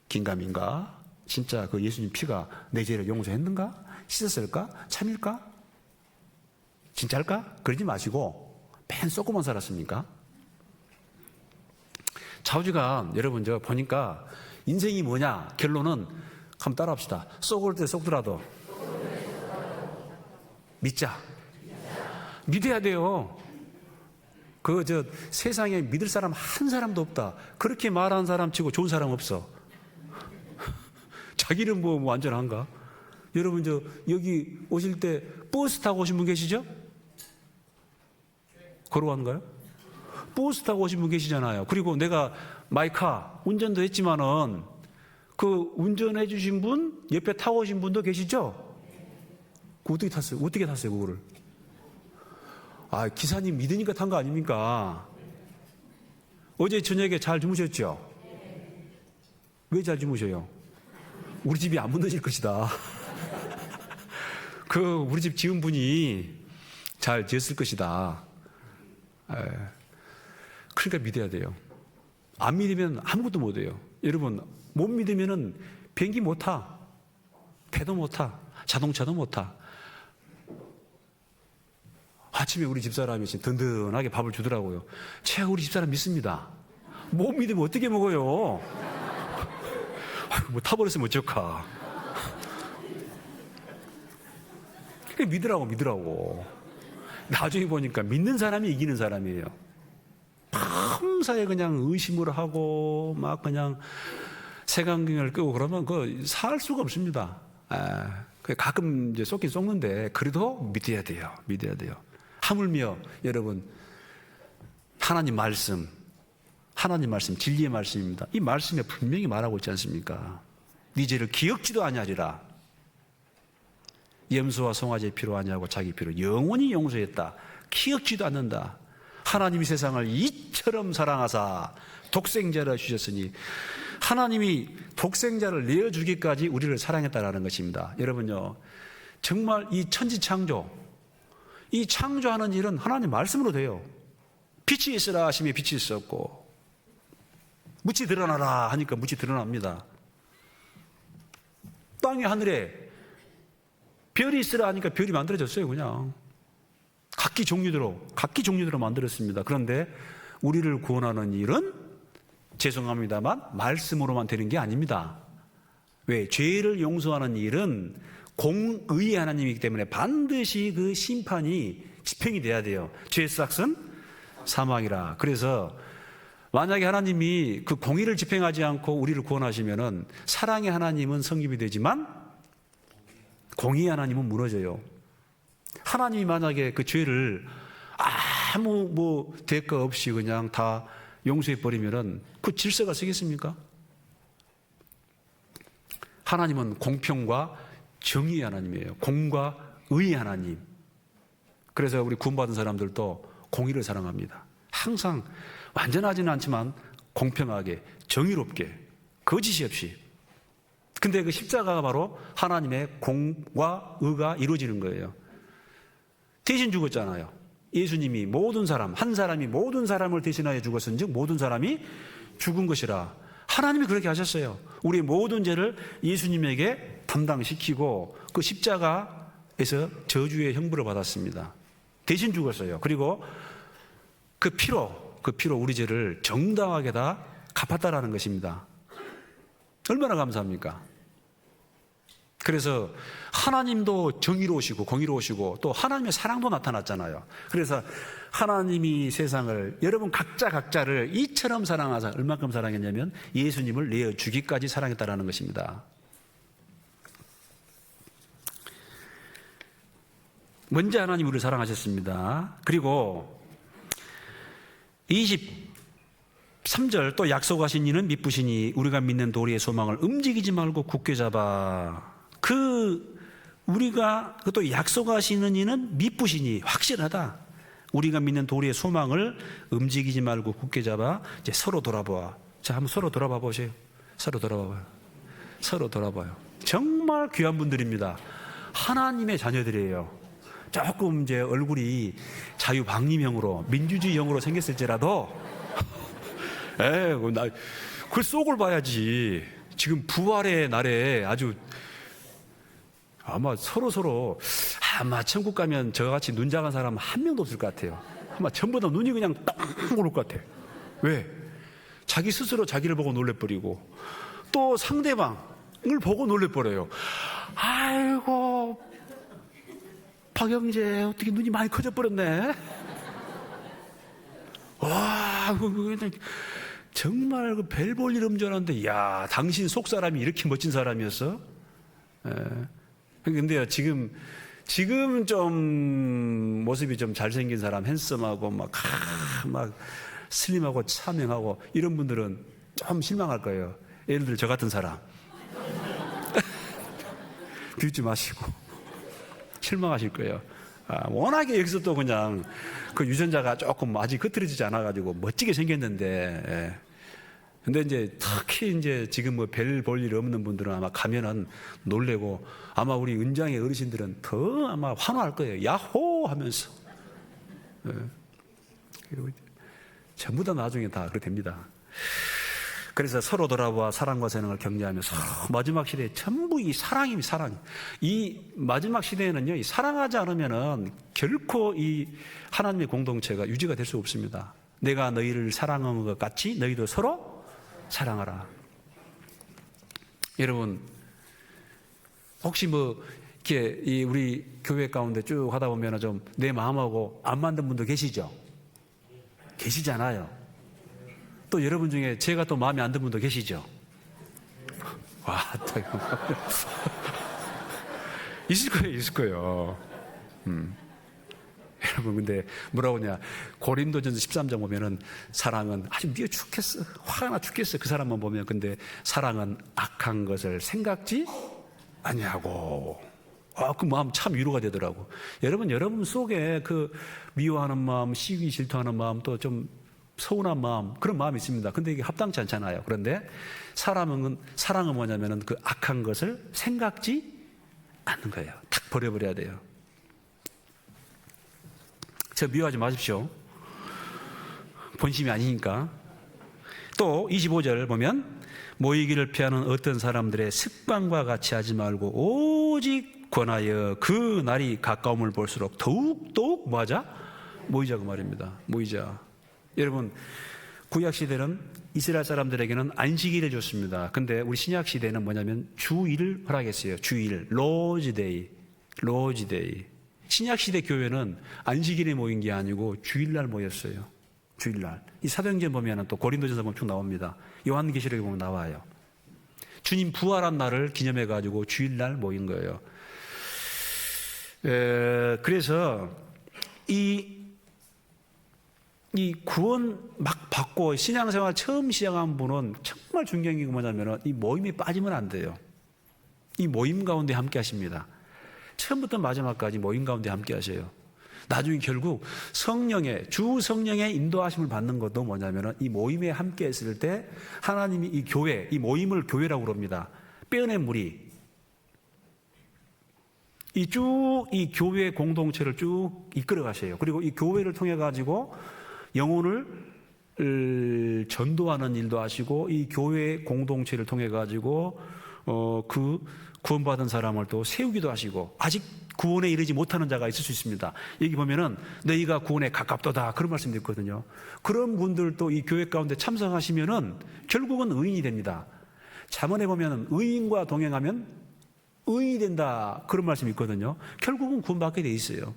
긴가민가? 진짜 그 예수님 피가 내 죄를 용서했는가? 씻었을까? 참일까? 진짜일까? 그러지 마시고 맨 썩고만 살았습니까? 좌우지간 여러분 저 보니까 인생이 뭐냐? 결론은 한번 따라합시다. 썩을 때 썩더라도 믿자. 믿어야 돼요. 세상에 믿을 사람 한 사람도 없다. 그렇게 말하는 사람 치고 좋은 사람 없어. 자기는 뭐 완전한가? 여러분 여기 오실 때 버스 타고 오신 분 계시죠? 걸어가는가요? 버스 타고 오신 분 계시잖아요. 그리고 내가 마이카 운전도 했지만은 그 운전해 주신 분 옆에 타고 오신 분도 계시죠? 어떻게 탔어요? 어떻게 탔어요 그거를? 기사님 믿으니까 탄 거 아닙니까? 어제 저녁에 잘 주무셨죠? 왜 잘 주무셔요? 우리 집이 안 무너질 것이다. 우리 집 지은 분이 잘 지었을 것이다. 그러니까 믿어야 돼요. 안 믿으면 아무것도 못 해요. 여러분, 못 믿으면은 비행기 못 타. 배도 못 타. 자동차도 못 타. 아침에 우리 집사람이 든든하게 밥을 주더라고요. 제가 우리 집사람 믿습니다. 못 믿으면 어떻게 먹어요? 뭐 타버렸으면 어쩔까? 믿으라고. 나중에 보니까 믿는 사람이 이기는 사람이에요. 밤사에 그냥 의심을 하고 막 그냥 색안경을 끄고 그러면 살 수가 없습니다. 가끔 이제 속긴 속는데 그래도 믿어야 돼요. 하물며 여러분 하나님 말씀 진리의 말씀입니다. 이 말씀에 분명히 말하고 있지 않습니까? 네 죄를 기억지도 아니하리라. 염소와 송아지의 피로 아니하고 자기 피로 영원히 용서했다. 기억지도 않는다. 하나님이 세상을 이처럼 사랑하사 독생자를 주셨으니, 하나님이 독생자를 내어주기까지 우리를 사랑했다라는 것입니다. 여러분요, 정말 이 천지창조, 이 창조하는 일은 하나님 말씀으로 돼요. 빛이 있으라 하시면 빛이 있었고, 묻이 드러나라 하니까 묻이 드러납니다. 땅에 하늘에 별이 있으라 하니까 별이 만들어졌어요. 그냥 각기 종류대로 만들었습니다. 그런데 우리를 구원하는 일은 죄송합니다만 말씀으로만 되는 게 아닙니다. 왜? 죄를 용서하는 일은 공의의 하나님이기 때문에 반드시 그 심판이 집행이 돼야 돼요. 죄의 삭은 사망이라. 그래서 만약에 하나님이 그 공의를 집행하지 않고 우리를 구원하시면은 사랑의 하나님은 성립이 되지만 공의의 하나님은 무너져요. 하나님이 만약에 그 죄를 아무 대가 없이 그냥 다 용서해 버리면은 그 질서가 서겠습니까? 하나님은 공평과 정의의 하나님이에요. 공과 의의 하나님. 그래서 우리 구원받은 사람들도 공의를 사랑합니다. 항상 완전하지는 않지만 공평하게, 정의롭게, 거짓이 없이. 근데 그 십자가가 바로 하나님의 공과 의가 이루어지는 거예요. 대신 죽었잖아요. 예수님이 모든 사람, 한 사람이 모든 사람을 대신하여 죽었은즉 모든 사람이 죽은 것이라. 하나님이 그렇게 하셨어요. 우리의 모든 죄를 예수님에게 담당시키고 그 십자가에서 저주의 형벌을 받았습니다. 대신 죽었어요. 그리고 그 피로 우리 죄를 정당하게 다 갚았다라는 것입니다. 얼마나 감사합니까? 그래서 하나님도 정의로우시고 공의로우시고 또 하나님의 사랑도 나타났잖아요. 그래서 하나님이 세상을, 여러분 각자를 이처럼 사랑하사 얼마큼 사랑했냐면 예수님을 내어주기까지 사랑했다라는 것입니다. 먼저 하나님 우리를 사랑하셨습니다. 그리고 3절 또 약속하신 이는 미쁘시니 우리가 믿는 도리의 소망을 움직이지 말고 굳게 잡아. 우리가 또 약속하시는 이는 미쁘시니 확실하다. 우리가 믿는 도리의 소망을 움직이지 말고 굳게 잡아. 이제 서로 돌아봐. 자, 한번 서로 돌아봐 보세요. 서로 돌아봐요. 서로 돌아봐요. 정말 귀한 분들입니다. 하나님의 자녀들이에요. 조금 이제 얼굴이 자유방림형으로 민주주의형으로 생겼을지라도 그 속을 봐야지. 지금 부활의 날에 아주 아마 서로 아마 천국 가면 저같이 눈 작은 사람 한 명도 없을 것 같아요. 아마 전부 다 눈이 그냥 딱 오를 것 같아. 왜? 자기 스스로 자기를 보고 놀래버리고 또 상대방을 보고 놀래버려요. 아이고 박영재 어떻게 눈이 많이 커져 버렸네. 와 정말 그 별 볼 일 없는 줄 알았는데 야 당신 속 사람이 이렇게 멋진 사람이었어? 근데요 지금 좀 모습이 좀 잘생긴 사람 핸섬하고 막 슬림하고 차명하고 이런 분들은 좀 실망할 거예요. 예를 들어 저 같은 사람 비웃지 마시고 실망하실 거예요. 워낙에 여기서 또 그냥 그 유전자가 조금 아직 흐트러지지 않아가지고 멋지게 생겼는데, 근데 이제 특히 이제 지금 뭐 별 볼 일 없는 분들은 아마 가면은 놀래고 아마 우리 은장의 어르신들은 더 아마 환호할 거예요. 야호 하면서. 그리고 전부 다 나중에 다 그렇게 됩니다. 그래서 서로 돌아보아 사랑과 사랑을 격려하면서 마지막 시대에 전부 이 사랑입니다. 사랑. 이 마지막 시대에는요, 이 사랑하지 않으면은 결코 이 하나님의 공동체가 유지가 될 수 없습니다. 내가 너희를 사랑한 것 같이 너희도 서로 사랑하라. 여러분, 혹시 뭐 이렇게 우리 교회 가운데 쭉 하다 보면은 좀 내 마음하고 안 맞는 분도 계시죠? 계시잖아요. 또 여러분 중에 제가 또 마음에 안 드는 분도 계시죠? 와, 또 있을 거예요. 여러분, 근데 뭐라고 하냐. 고린도전서 13장 보면은 사랑은 아주 미워 죽겠어. 화가 나 죽겠어. 그 사람만 보면. 근데 사랑은 악한 것을 생각지 아니하고. 그 마음 참 위로가 되더라고. 여러분 속에 그 미워하는 마음, 시기 질투하는 마음, 또 좀 서운한 마음, 그런 마음이 있습니다. 근데 이게 합당치 않잖아요. 그런데 사랑은 뭐냐면은 그 악한 것을 생각지 않는 거예요. 탁 버려버려야 돼요. 저 미워하지 마십시오. 본심이 아니니까. 또 25절 보면 모이기를 피하는 어떤 사람들의 습관과 같이 하지 말고 오직 권하여 그 날이 가까움을 볼수록 더욱 뭐하자? 모이자 그 말입니다. 모이자. 여러분, 구약 시대는 이스라엘 사람들에게는 안식일을 줬습니다. 근데 우리 신약 시대는 뭐냐면 주일을 허락했어요. 주일, 로즈데이. 신약 시대 교회는 안식일에 모인 게 아니고 주일날 모였어요. 주일날. 이 사도행전 보면 또 고린도전서 보면 쭉 나옵니다. 요한계시록에 보면 나와요. 주님 부활한 날을 기념해 가지고 주일날 모인 거예요. 그래서 이 구원 막 받고 신앙생활 처음 시작한 분은 정말 중요한 게 뭐냐면 이 모임에 빠지면 안 돼요. 이 모임 가운데 함께 하십니다. 처음부터 마지막까지 모임 가운데 함께 하세요. 나중에 결국 주 성령의 인도하심을 받는 것도 뭐냐면 이 모임에 함께 했을 때 하나님이 이 교회, 이 모임을 교회라고 그럽니다. 빼어낸 무리. 이 교회 공동체를 쭉 이끌어 가세요. 그리고 이 교회를 통해 가지고 영혼을 전도하는 일도 하시고 이 교회 공동체를 통해 가지고 그 구원받은 사람을 또 세우기도 하시고 아직 구원에 이르지 못하는 자가 있을 수 있습니다. 여기 보면은 너희가 구원에 가깝도다 그런 말씀도 있거든요. 그런 분들도 이 교회 가운데 참석하시면은 결국은 의인이 됩니다. 잠언에 보면은 의인과 동행하면 의인이 된다 그런 말씀이 있거든요. 결국은 구원받게 돼 있어요.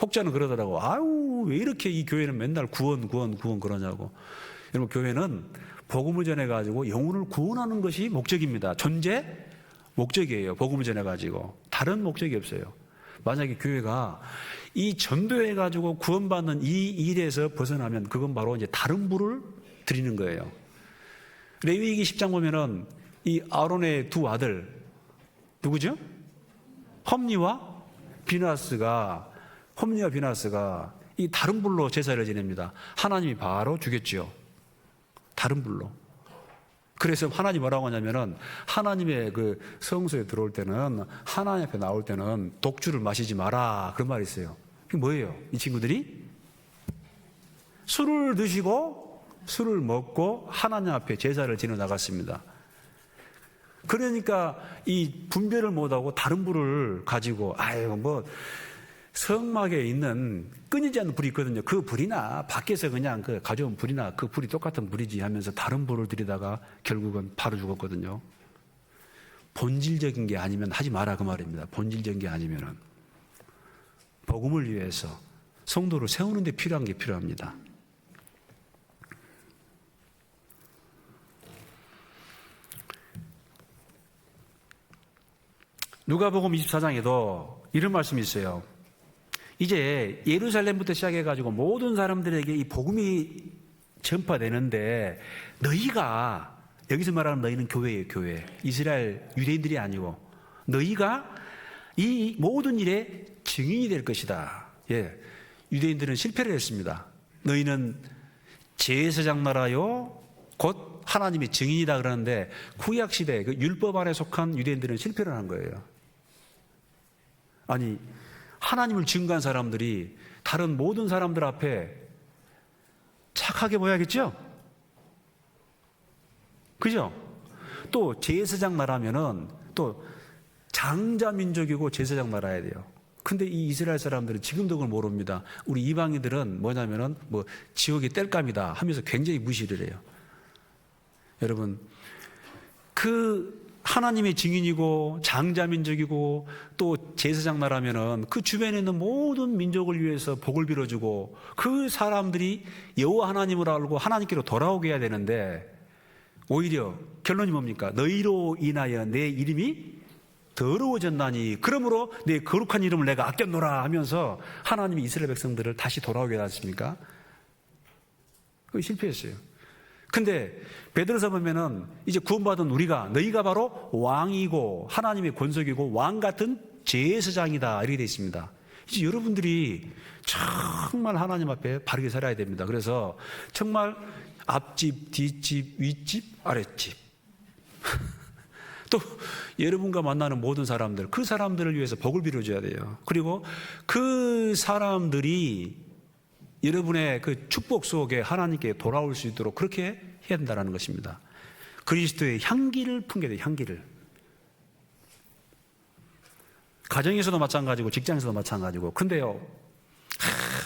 혹자는 그러더라고. 아유 왜 이렇게 이 교회는 맨날 구원 그러냐고. 여러분 교회는 복음을 전해가지고 영혼을 구원하는 것이 목적입니다. 존재 목적이에요. 복음을 전해가지고 다른 목적이 없어요. 만약에 교회가 이 전도해가지고 구원받는 이 일에서 벗어나면 그건 바로 이제 다른 부를 드리는 거예요. 레위기 10장 보면은 이 아론의 두 아들 누구죠? 홈니와 비나스가 이 다른 불로 제사를 지냅니다. 하나님이 바로 죽였죠. 다른 불로. 그래서 하나님 뭐라고 하냐면은 하나님의 그 성소에 들어올 때는 하나님 앞에 나올 때는 독주를 마시지 마라 그런 말이 있어요. 그게 뭐예요? 이 친구들이 술을 드시고 술을 먹고 하나님 앞에 제사를 지내 나갔습니다. 그러니까 이 분별을 못하고 다른 불을 가지고 뭐 성막에 있는 끊이지 않는 불이 있거든요. 그 불이나 밖에서 그냥 그 가져온 불이나 그 불이 똑같은 불이지 하면서 다른 불을 들이다가 결국은 바로 죽었거든요. 본질적인 게 아니면 하지 마라 그 말입니다. 본질적인 게 아니면은 복음을 위해서 성도를 세우는 데 필요한 게 필요합니다. 누가복음 24장에도 이런 말씀이 있어요. 이제 예루살렘부터 시작해가지고 모든 사람들에게 이 복음이 전파되는데 너희가, 여기서 말하는 너희는 교회예요, 교회. 이스라엘 유대인들이 아니고 너희가 이 모든 일에 증인이 될 것이다. 예, 유대인들은 실패를 했습니다. 너희는 제사장 나라요 곧 하나님의 증인이다 그러는데 구약시대 그 율법 안에 속한 유대인들은 실패를 한 거예요. 아니 하나님을 증거한 사람들이 다른 모든 사람들 앞에 착하게 보여야겠죠? 그죠? 또 제사장 나라면은 또 장자민족이고 제사장 나라야 돼요. 근데 이 이스라엘 사람들은 지금도 그걸 모릅니다. 우리 이방인들은 뭐냐면은 뭐 지옥의 땔감이다 하면서 굉장히 무시를 해요. 여러분, 그 하나님의 증인이고 장자민족이고 또 제사장 나라면은 그 주변에 있는 모든 민족을 위해서 복을 빌어주고 그 사람들이 여호와 하나님을 알고 하나님께로 돌아오게 해야 되는데 오히려 결론이 뭡니까? 너희로 인하여 내 이름이 더러워졌나니 그러므로 내 거룩한 이름을 내가 아꼈노라 하면서 하나님이 이스라엘 백성들을 다시 돌아오게 하지 않습니까? 그거 실패했어요. 근데 베드로서 보면은 이제 구원받은 우리가 너희가 바로 왕이고 하나님의 권속이고 왕 같은 제사장이다 이렇게 되어 있습니다. 이제 여러분들이 정말 하나님 앞에 바르게 살아야 됩니다. 그래서 정말 앞집, 뒷집, 윗집, 아랫집 또 여러분과 만나는 모든 사람들, 그 사람들을 위해서 복을 빌어줘야 돼요. 그리고 그 사람들이 여러분의 그 축복 속에 하나님께 돌아올 수 있도록 그렇게 해야 된다는 것입니다. 그리스도의 향기를 품게 돼요. 향기를. 가정에서도 마찬가지고 직장에서도 마찬가지고. 근데요,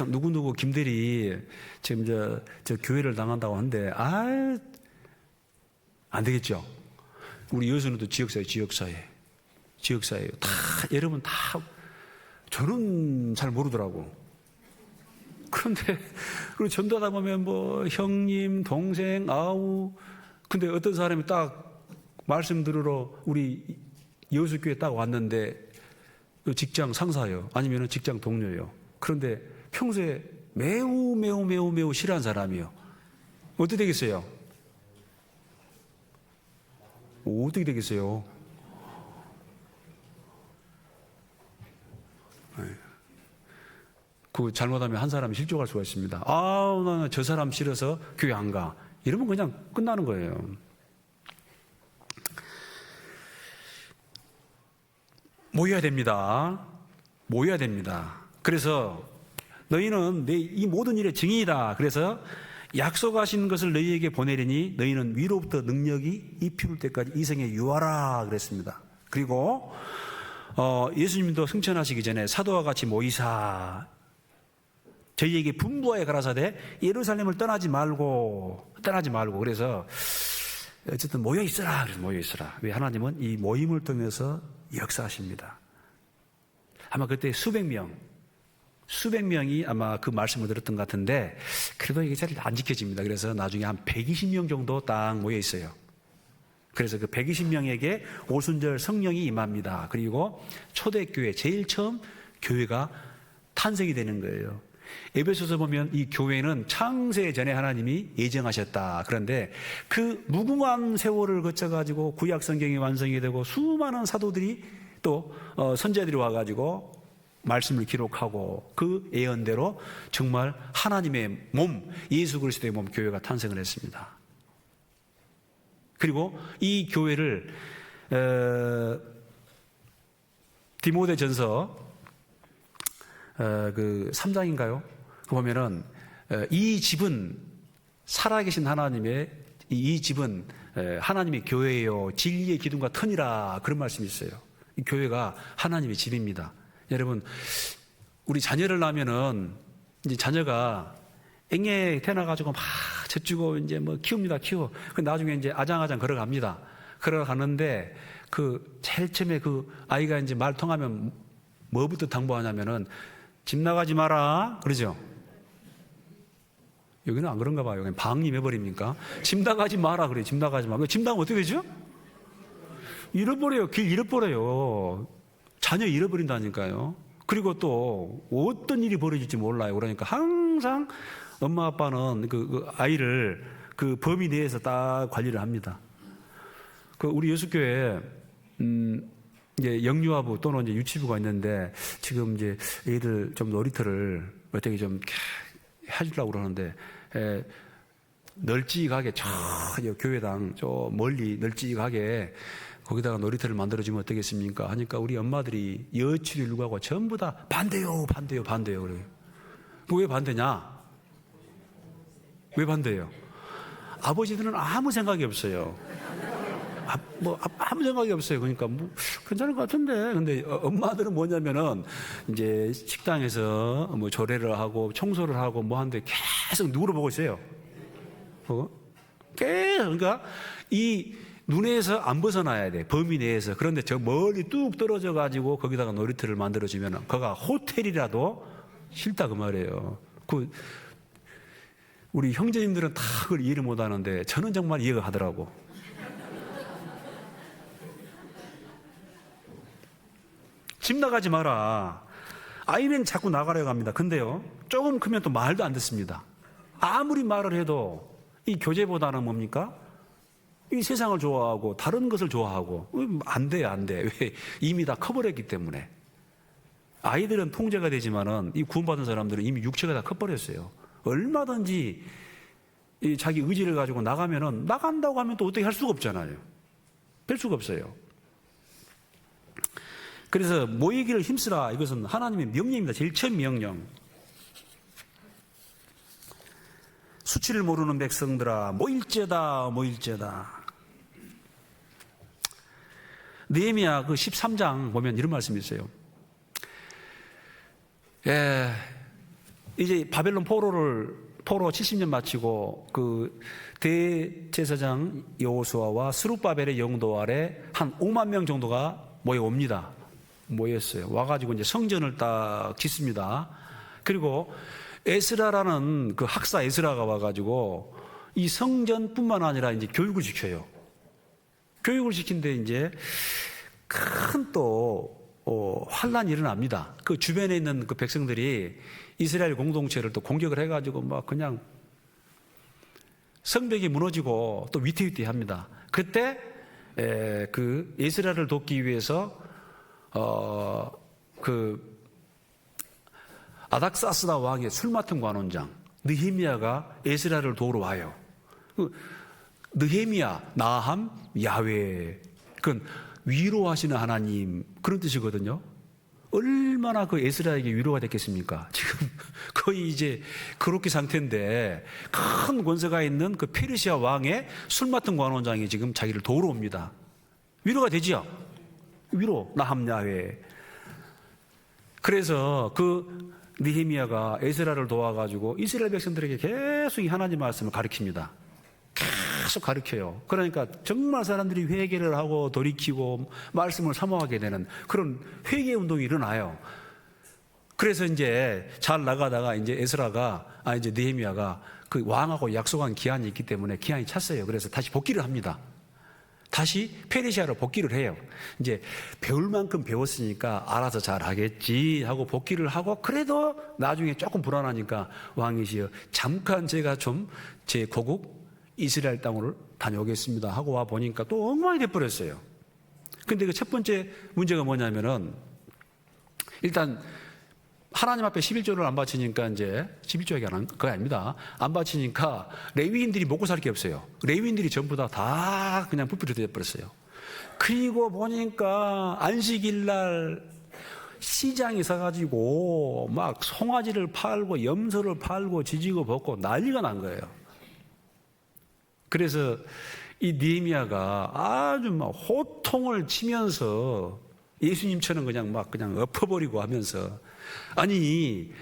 누구누구 김대리 지금 저 교회를 당한다고 하는데 안 되겠죠. 우리 여수는도 지역사회예요. 다 여러분 다 저는 잘 모르더라고. 그런데 그리고 전도하다 보면 뭐 형님, 동생, 아우. 근데 어떤 사람이 딱 말씀 들으러 우리 여수교회 딱 왔는데 직장 상사예요. 아니면 직장 동료예요. 그런데 평소에 매우 싫어하는 사람이에요. 어떻게 되겠어요? 어떻게 되겠어요? 그 잘못하면 한 사람이 실족할 수가 있습니다. 나는 저 사람 싫어서 교회 안 가. 이러면 그냥 끝나는 거예요. 모여야 됩니다. 그래서 너희는 이 모든 일의 증인이다. 그래서 약속하신 것을 너희에게 보내리니 너희는 위로부터 능력이 입힐 때까지 이생에 유하라 그랬습니다. 그리고 예수님도 승천하시기 전에 사도와 같이 모이사 저희에게 분부하여 가라사대 예루살렘을 떠나지 말고 그래서 어쨌든 모여 있어라. 왜? 하나님은 이 모임을 통해서 역사하십니다. 아마 그때 수백 명이 아마 그 말씀을 들었던 것 같은데 그래도 이게 잘 안 지켜집니다. 그래서 나중에 한 120명 정도 딱 모여 있어요. 그래서 그 120명에게 오순절 성령이 임합니다. 그리고 초대교회 제일 처음 교회가 탄생이 되는 거예요. 에베소서 보면 이 교회는 창세 전에 하나님이 예정하셨다. 그런데 그 무궁한 세월을 거쳐가지고 구약 성경이 완성이 되고 수많은 사도들이 또 선지자들이 와가지고 말씀을 기록하고 그 예언대로 정말 하나님의 몸, 예수 그리스도의 몸 교회가 탄생을 했습니다. 그리고 이 교회를 디모데전서 그 3장인가요? 그 보면은 이 집은 살아계신 하나님의 이 집은 하나님의 교회예요. 진리의 기둥과 터니라 그런 말씀이 있어요. 이 교회가 하나님의 집입니다. 여러분, 우리 자녀를 낳으면은 이제 자녀가 앵에 태어나가지고 막 젖주고 이제 뭐 키웁니다, 키워. 그 나중에 이제 아장아장 걸어갑니다. 걸어가는데 그 제일 처음에 그 아이가 이제 말 통하면 뭐부터 당부하냐면은 집 나가지 마라. 그러죠? 여기는 안 그런가 봐요. 그냥 방임해버립니까? 집 나가지 마라. 그래요. 집 나가지 마. 집 나가면 어떻게 되죠? 잃어버려요. 길 잃어버려요. 자녀 잃어버린다니까요. 그리고 또 어떤 일이 벌어질지 몰라요. 그러니까 항상 엄마 아빠는 그 아이를 그 범위 내에서 딱 관리를 합니다. 그 우리 여수교회 이제 영유아부 또는 이제 유치부가 있는데 지금 이제 애들 좀 놀이터를 어떻게 좀 해주려고 그러는데 널찍하게 저 교회당 저 멀리 널찍하게 거기다가 놀이터를 만들어주면 어떻겠습니까? 하니까 우리 엄마들이 여치를 일구하고 전부 다 반대요 그래요. 왜 반대냐? 왜 반대요? 아버지들은 아무 생각이 없어요. 아무 생각이 없어요. 그러니까 뭐 괜찮을 것 같은데. 근데 엄마들은 뭐냐면은 이제 식당에서 뭐 조례를 하고 청소를 하고 뭐 하는데 계속 누구를 보고 있어요. 계속. 그러니까 이 눈에서 안 벗어나야 돼. 범위 내에서. 그런데 저 멀리 뚝 떨어져 가지고 거기다가 놀이터를 만들어주면 거가 호텔이라도 싫다 그 말이에요. 우리 형제님들은 다 그걸 이해를 못 하는데 저는 정말 이해가 가더라고. 집 나가지 마라. 아이는 자꾸 나가려고 합니다. 근데요, 조금 크면 또 말도 안 듣습니다. 아무리 말을 해도 이 교제보다는 뭡니까? 이 세상을 좋아하고 다른 것을 좋아하고 안 돼요, 안 돼. 왜? 이미 다 커버렸기 때문에. 아이들은 통제가 되지만은 이 구원받은 사람들은 이미 육체가 다 커버렸어요. 얼마든지 이 자기 의지를 가지고 나가면은 나간다고 하면 또 어떻게 할 수가 없잖아요. 뺄 수가 없어요. 그래서 모이기를 힘쓰라. 이것은 하나님의 명령입니다. 제일 첫 명령. 수치를 모르는 백성들아 모일죄다. 느헤미야 그 13장 보면 이런 말씀이 있어요. 이제 바벨론 포로 70년 마치고 그 대제사장 여호수아와 스룹바벨의 영도 아래 한 5만 명 정도가 모였어요. 와가지고 이제 성전을 딱 짓습니다. 그리고 에스라라는 그 학사 에스라가 와가지고 이 성전뿐만 아니라 이제 교육을 시켜요. 교육을 시킨데 이제 큰 또 환란이 일어납니다. 그 주변에 있는 그 백성들이 이스라엘 공동체를 또 공격을 해가지고 막 그냥 성벽이 무너지고 또 위태위태합니다. 그때 그 에스라를 돕기 위해서 그 아닥사스다 왕의 술 맡은 관원장 느헤미야가 에스라를 도우러 와요. 느헤미야, 나함, 야훼. 그건 위로하시는 하나님 그런 뜻이거든요. 얼마나 그 에스라에게 위로가 됐겠습니까? 지금 거의 이제 그렇게 상태인데 큰 권세가 있는 그 페르시아 왕의 술 맡은 관원장이 지금 자기를 도우러 옵니다. 위로가 되지요? 위로, 나함, 야훼. 그래서 그 느헤미야가 에스라를 도와가지고 이스라엘 백성들에게 계속 이 하나님 말씀을 가르칩니다. 계속 가르쳐요. 그러니까 정말 사람들이 회개를 하고 돌이키고 말씀을 사모하게 되는 그런 회개 운동이 일어나요. 그래서 이제 잘 나가다가 이제 이제 느헤미야가 그 왕하고 약속한 기한이 있기 때문에 기한이 찼어요. 그래서 다시 복귀를 합니다. 다시 페르시아로 복귀를 해요. 이제 배울 만큼 배웠으니까 알아서 잘 하겠지 하고 복귀를 하고, 그래도 나중에 조금 불안하니까 왕이시여 잠깐 제가 좀 제 고국 이스라엘 땅으로 다녀오겠습니다 하고 와 보니까 또 엉망이 돼버렸어요. 근데 그 첫 번째 문제가 뭐냐면은, 일단 하나님 앞에 11조를 안 바치니까, 이제 11조가 그거 아닙니다. 안 바치니까 레위인들이 먹고 살 게 없어요. 레위인들이 전부 다 그냥 부풀이 되어버렸어요. 그리고 보니까 안식일 날 시장에 서가지고 막 송아지를 팔고 염소를 팔고 지지고 볶고 난리가 난 거예요. 그래서 이 느헤미야가 아주 막 호통을 치면서 예수님처럼 그냥 엎어버리고 하면서, 아니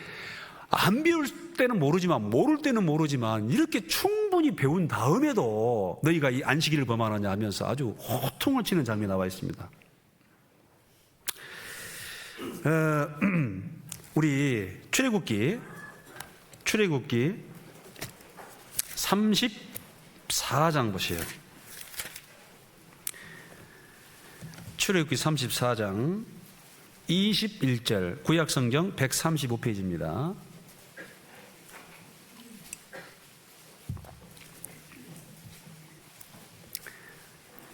안 배울 때는 모르지만 모를 때는 모르지만 이렇게 충분히 배운 다음에도 너희가 이 안식일을 범하느냐 하면서 아주 호통을 치는 장면이 나와 있습니다. 우리 출애굽기 34장 보세요. 출애굽기 34장 21절, 구약성경 135페이지입니다.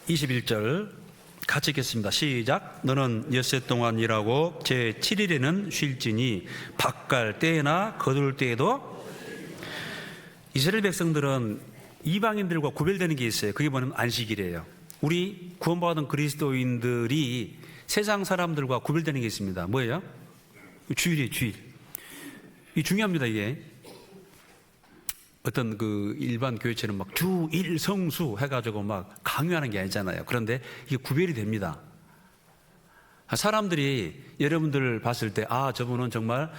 (21절) 같이 읽겠습니다. 시작. 너는 엿새 동안 일하고 제7일에는 쉴지니 밭갈 때나 거둘 때에도. 이스라엘 백성들은 이방인들과 구별되는 게 있어요. 그게 뭐냐면 안식일이에요. 우리 구원받은 그리스도인들이 세상 사람들과 구별되는 게 있습니다. 뭐예요? 주일이에요, 주일. 이 중요합니다, 이게. 어떤 그 일반 교회처럼 막 주일 성수 해가지고 막 강요하는 게 아니잖아요. 그런데 이게 구별이 됩니다. 사람들이 여러분들 봤을 때, 아, 저분은 정말,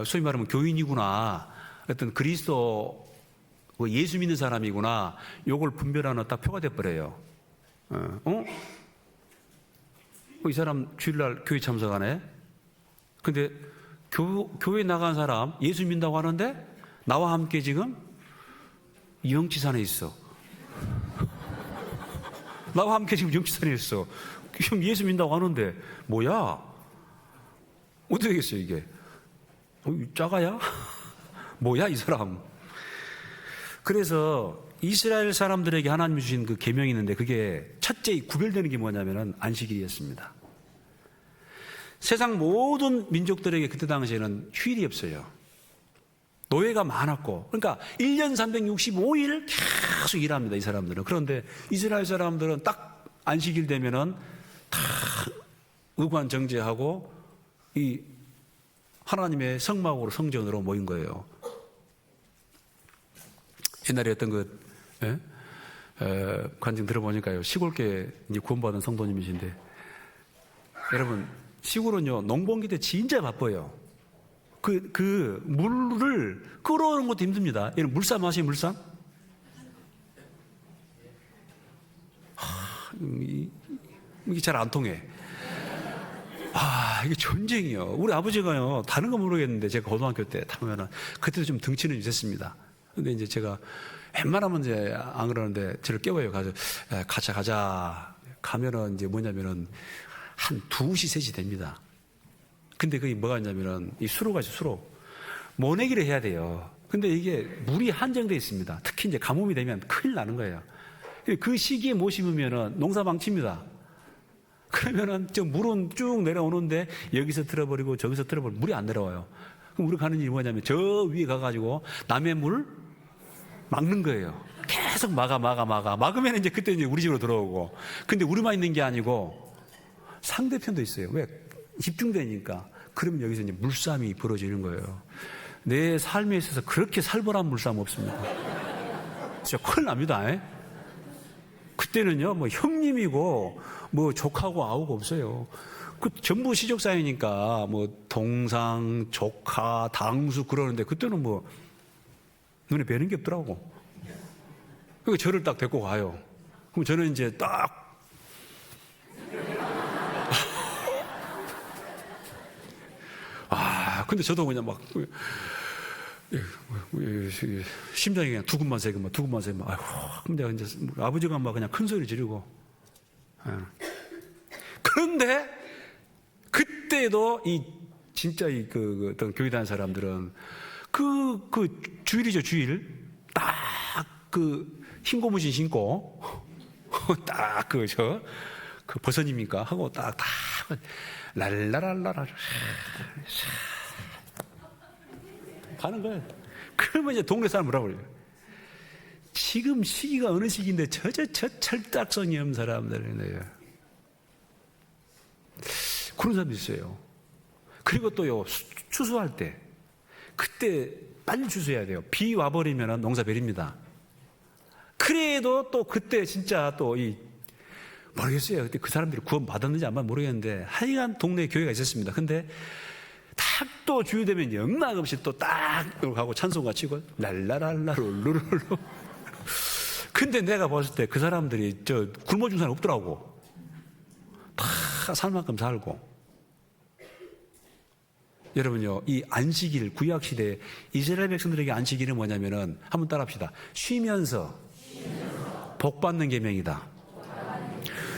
소위 말하면 교인이구나. 어떤 그리스도, 예수 믿는 사람이구나. 요걸 분별하는 딱 표가 돼버려요. 이 사람 주일날 교회 참석하네? 근데 교회 나간 사람 예수 믿는다고 하는데 나와 함께 지금 영치산에 있어. 나와 함께 지금 영치산에 있어. 지금 예수 믿는다고 하는데 뭐야? 어떻게 되겠어요 이게? 짜가야? 뭐야 이 사람? 그래서 이스라엘 사람들에게 하나님이 주신 그 계명이 있는데, 그게 첫째 구별되는 게 뭐냐면은 안식일이었습니다. 세상 모든 민족들에게 그때 당시에는 휴일이 없어요. 노예가 많았고, 그러니까 1년 365일 계속 일합니다, 이 사람들은. 그런데 이스라엘 사람들은 딱 안식일 되면은 다 의관정제하고 이 하나님의 성막으로, 성전으로 모인 거예요. 옛날에 어떤 관증 들어보니까요, 시골계 이제 구원받은 성도님이신데, 여러분, 시골은요, 농번기 때 진짜 바빠요. 그 물을 끌어오는 것도 힘듭니다. 얘는 물쌈 아시죠, 물쌈? 이게 잘 안 통해. 이게 전쟁이요. 우리 아버지가요, 다른 거 모르겠는데, 제가 고등학교 때 타면은, 그때도 좀 등치는 있었습니다. 근데 이제 제가 웬만하면 이제 안 그러는데 저를 깨워요. 가자. 가면은 이제 뭐냐면은 한 2시, 3시 됩니다. 근데 그게 뭐가 있냐면은 이 수로가 있어요, 수로. 모내기를 해야 돼요. 근데 이게 물이 한정되어 있습니다. 특히 이제 가뭄이 되면 큰일 나는 거예요. 그 시기에 못 심으면은 농사 망칩니다. 그러면은 저 물은 쭉 내려오는데 여기서 틀어버리고 저기서 틀어버리고 물이 안 내려와요. 그럼 우리가 하는 일이 뭐냐면 저 위에 가가지고 남의 물 막는 거예요. 계속 막으면 이제 그때 이제 우리 집으로 들어오고. 근데 우리만 있는 게 아니고 상대편도 있어요. 왜? 집중되니까. 그러면 여기서 이제 물싸움이 벌어지는 거예요. 내 삶에 있어서 그렇게 살벌한 물싸움 없습니다. 진짜 큰일 납니다. 그때는요, 뭐 형님이고 뭐 조카고 아우고 없어요. 그 전부 시족 사회니까 뭐 동상, 조카, 당수 그러는데 그때는 뭐 눈에 뵈는 게 없더라고. 그러니까 저를 딱 데리고 가요. 그럼 저는 이제 딱 근데 저도 그냥 막 심장이 그냥 두근만 세고 아이고, 근데 이제 아버지가 막 그냥 큰 소리 지르고. 그런데 그때도 이 진짜 그 어떤 교회 다니는 사람들은 그 주일이죠, 주일. 딱 흰 고무신 신고 딱 그 버선입니까 하고 딱 랄라랄라라 가는 거예요. 그러면 이제 동네 사람 뭐라고 그래요? 지금 시기가 어느 시기인데 저 철딱선이 없는 사람들이네요. 그런 사람도 있어요. 그리고 또요, 추수할 때 그때 빨리 추수해야 돼요. 비 와버리면 농사 베립니다. 그래도 또 그때 진짜 또 모르겠어요. 그때 그 사람들이 구원 받았는지 안 받았는지 모르겠는데 하여간 동네에 교회가 있었습니다. 근데 딱 또 주일 되면 영락없이 또 딱 가고 찬송가 치고 랄라랄라 룰루룰루. 근데 내가 봤을 때 그 사람들이 굶어 죽는 사람 없더라고. 다 살 만큼 살고. 여러분요, 이 안식일, 구약시대 이스라엘 백성들에게 안식일은 뭐냐면은 한번 따라합시다. 쉬면서 복받는 계명이다.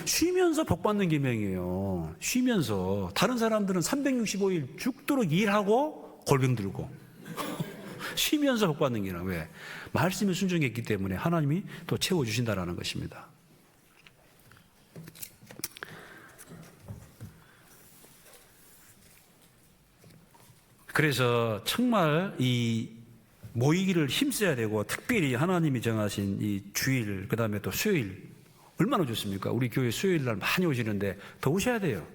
쉬면서 복받는 계명이에요. 쉬면서. 다른 사람들은 365일 죽도록 일하고 골병 들고 쉬면서 복받는 게라. 왜? 말씀에 순종했기 때문에 하나님이 또 채워주신다라는 것입니다. 그래서 정말 이 모이기를 힘써야 되고, 특별히 하나님이 정하신 이 주일, 그 다음에 또 수요일 얼마나 좋습니까? 우리 교회 수요일 날 많이 오시는데 더 오셔야 돼요.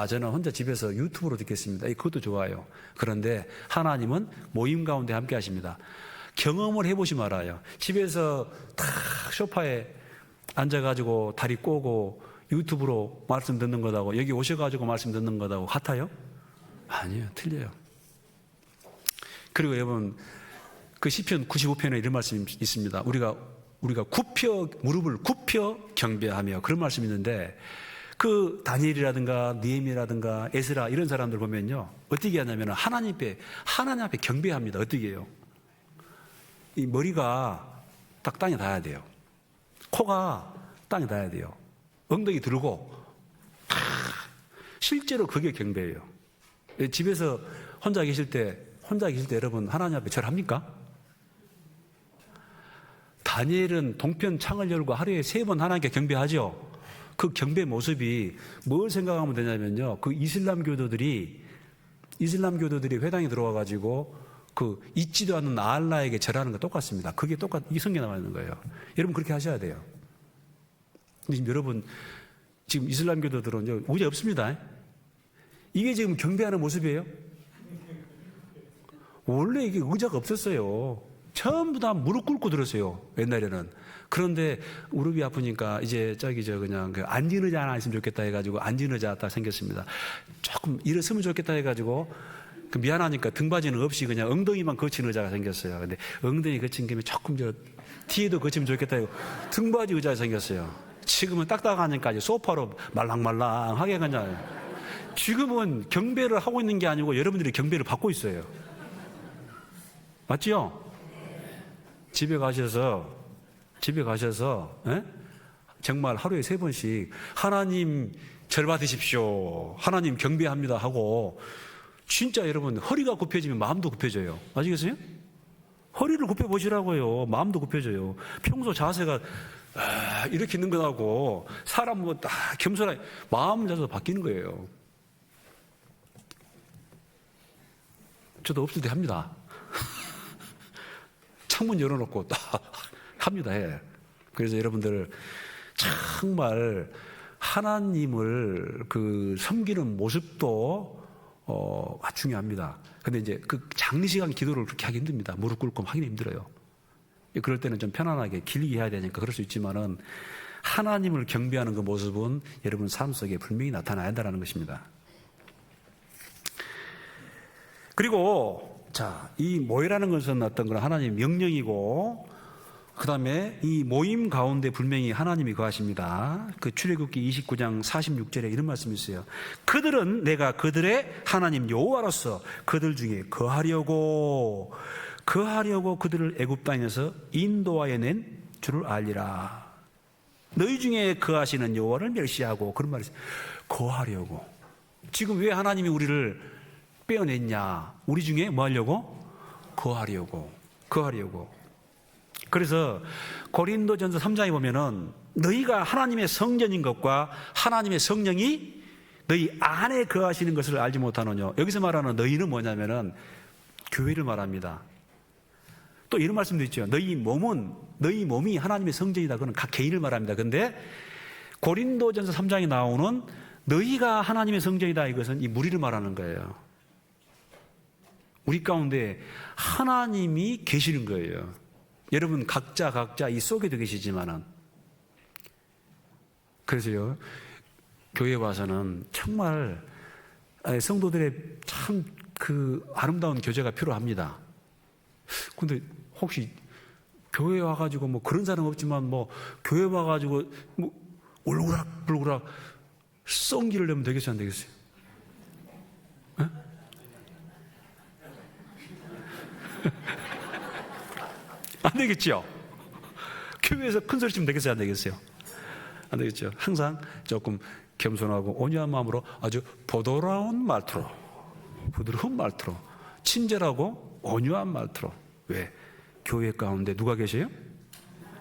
저는 혼자 집에서 유튜브로 듣겠습니다. 그것도 좋아요. 그런데 하나님은 모임 가운데 함께 하십니다. 경험을 해보시면 알아요. 집에서 탁 소파에 앉아가지고 다리 꼬고 유튜브로 말씀 듣는 것하고 여기 오셔가지고 말씀 듣는 것하고 같아요? 아니요, 틀려요. 그리고 여러분, 그 시편 95편에 이런 말씀이 있습니다. 우리가 무릎을 굽혀 경배하며, 그런 말씀이 있는데, 그 다니엘이라든가 느헤미야라든가 에스라 이런 사람들 보면요, 어떻게 하냐면 하나님 앞에 경배합니다. 어떻게 해요? 이 머리가 딱 땅에 닿아야 돼요. 코가 땅에 닿아야 돼요. 엉덩이 들고. 실제로 그게 경배예요. 집에서 혼자 계실 때 여러분 하나님 앞에 절합니까? 다니엘은 동편 창을 열고 하루에 3번 하나님께 경배하죠. 그 경배 모습이 뭘 생각하면 되냐면요, 그 이슬람 교도들이 회당에 들어와 가지고 그 있지도 않는 알라에게 절하는 거 똑같습니다. 그게 이 성경에 나와 있는 거예요. 여러분 그렇게 하셔야 돼요. 근데 지금 여러분, 지금 이슬람 교도들은 의자 없습니다. 이게 지금 경배하는 모습이에요? 원래 이게 의자가 없었어요. 전부 다 무릎 꿇고 들었어요, 옛날에는. 그런데 무릎이 아프니까 이제 그냥 앉은 의자 하나 있으면 좋겠다 해가지고 앉은 의자 딱 생겼습니다. 조금 일어서면 좋겠다 해가지고 미안하니까 등받이는 없이 그냥 엉덩이만 거친 의자가 생겼어요. 근데 엉덩이 거친 김에 조금 뒤에도 거치면 좋겠다 해고 등받이 의자가 생겼어요. 지금은 딱딱하니까 이제 소파로 말랑말랑하게 그냥. 지금은 경배를 하고 있는 게 아니고 여러분들이 경배를 받고 있어요. 맞죠? 집에 가셔서 정말 하루에 3번씩 하나님 절 받으십시오, 하나님 경배합니다 하고, 진짜 여러분 허리가 굽혀지면 마음도 굽혀져요. 아시겠어요? 허리를 굽혀 보시라고요. 마음도 굽혀져요. 평소 자세가 이렇게 있는 거하고 사람 딱 겸손하게 마음 자세가 바뀌는 거예요. 저도 없을 때 합니다. 창문 열어놓고 딱 합니다. 그래서 여러분들 정말 하나님을 섬기는 모습도 중요합니다. 근데 이제 그 장시간 기도를 그렇게 하기 힘듭니다. 무릎 꿇고 하기 힘들어요. 그럴 때는 좀 편안하게 길게 해야 되니까 그럴 수 있지만은, 하나님을 경배하는 그 모습은 여러분 삶 속에 분명히 나타나야 한다는 것입니다. 그리고 이 모이라는 것은 어떤 그런 하나님의 명령이고, 그 다음에 이 모임 가운데 분명히 하나님이 거하십니다. 그 출애굽기 29장 46절에 이런 말씀이 있어요. 그들은 내가 그들의 하나님 여호와로서 그들 중에 거하려고 거하려고 그들을 애굽 땅에서 인도하여 낸 줄을 알리라. 너희 중에 거하시는 여호와를 멸시하고, 그런 말이 있어요. 거하려고. 지금 왜 하나님이 우리를 빼어냈냐? 우리 중에 뭐 하려고? 거하려고. 그래서 고린도전서 3장에 보면은 너희가 하나님의 성전인 것과 하나님의 성령이 너희 안에 거하시는 것을 알지 못하느냐. 여기서 말하는 너희는 뭐냐면은 교회를 말합니다. 또 이런 말씀도 있죠. 너희 몸이 하나님의 성전이다. 그건 각 개인을 말합니다. 근데 고린도전서 3장에 나오는 너희가 하나님의 성전이다, 이것은 이 무리를 말하는 거예요. 우리 가운데 하나님이 계시는 거예요. 여러분 각자 이 속에도 계시지만은, 그래서요, 교회에 와서는 정말 성도들의 참 그 아름다운 교제가 필요합니다. 근데 혹시 교회에 와가지고 뭐 그런 사람 없지만 뭐 교회 와가지고 뭐 울그락불그락 썽기를 내면 되겠어요, 안 되겠어요? 에? 안 되겠죠? 교회에서 큰 소리 치면 되겠어요, 안 되겠어요? 안 되겠죠? 항상 조금 겸손하고 온유한 마음으로 아주 부드러운 말투로, 친절하고 온유한 말투로. 왜? 교회 가운데 누가 계세요?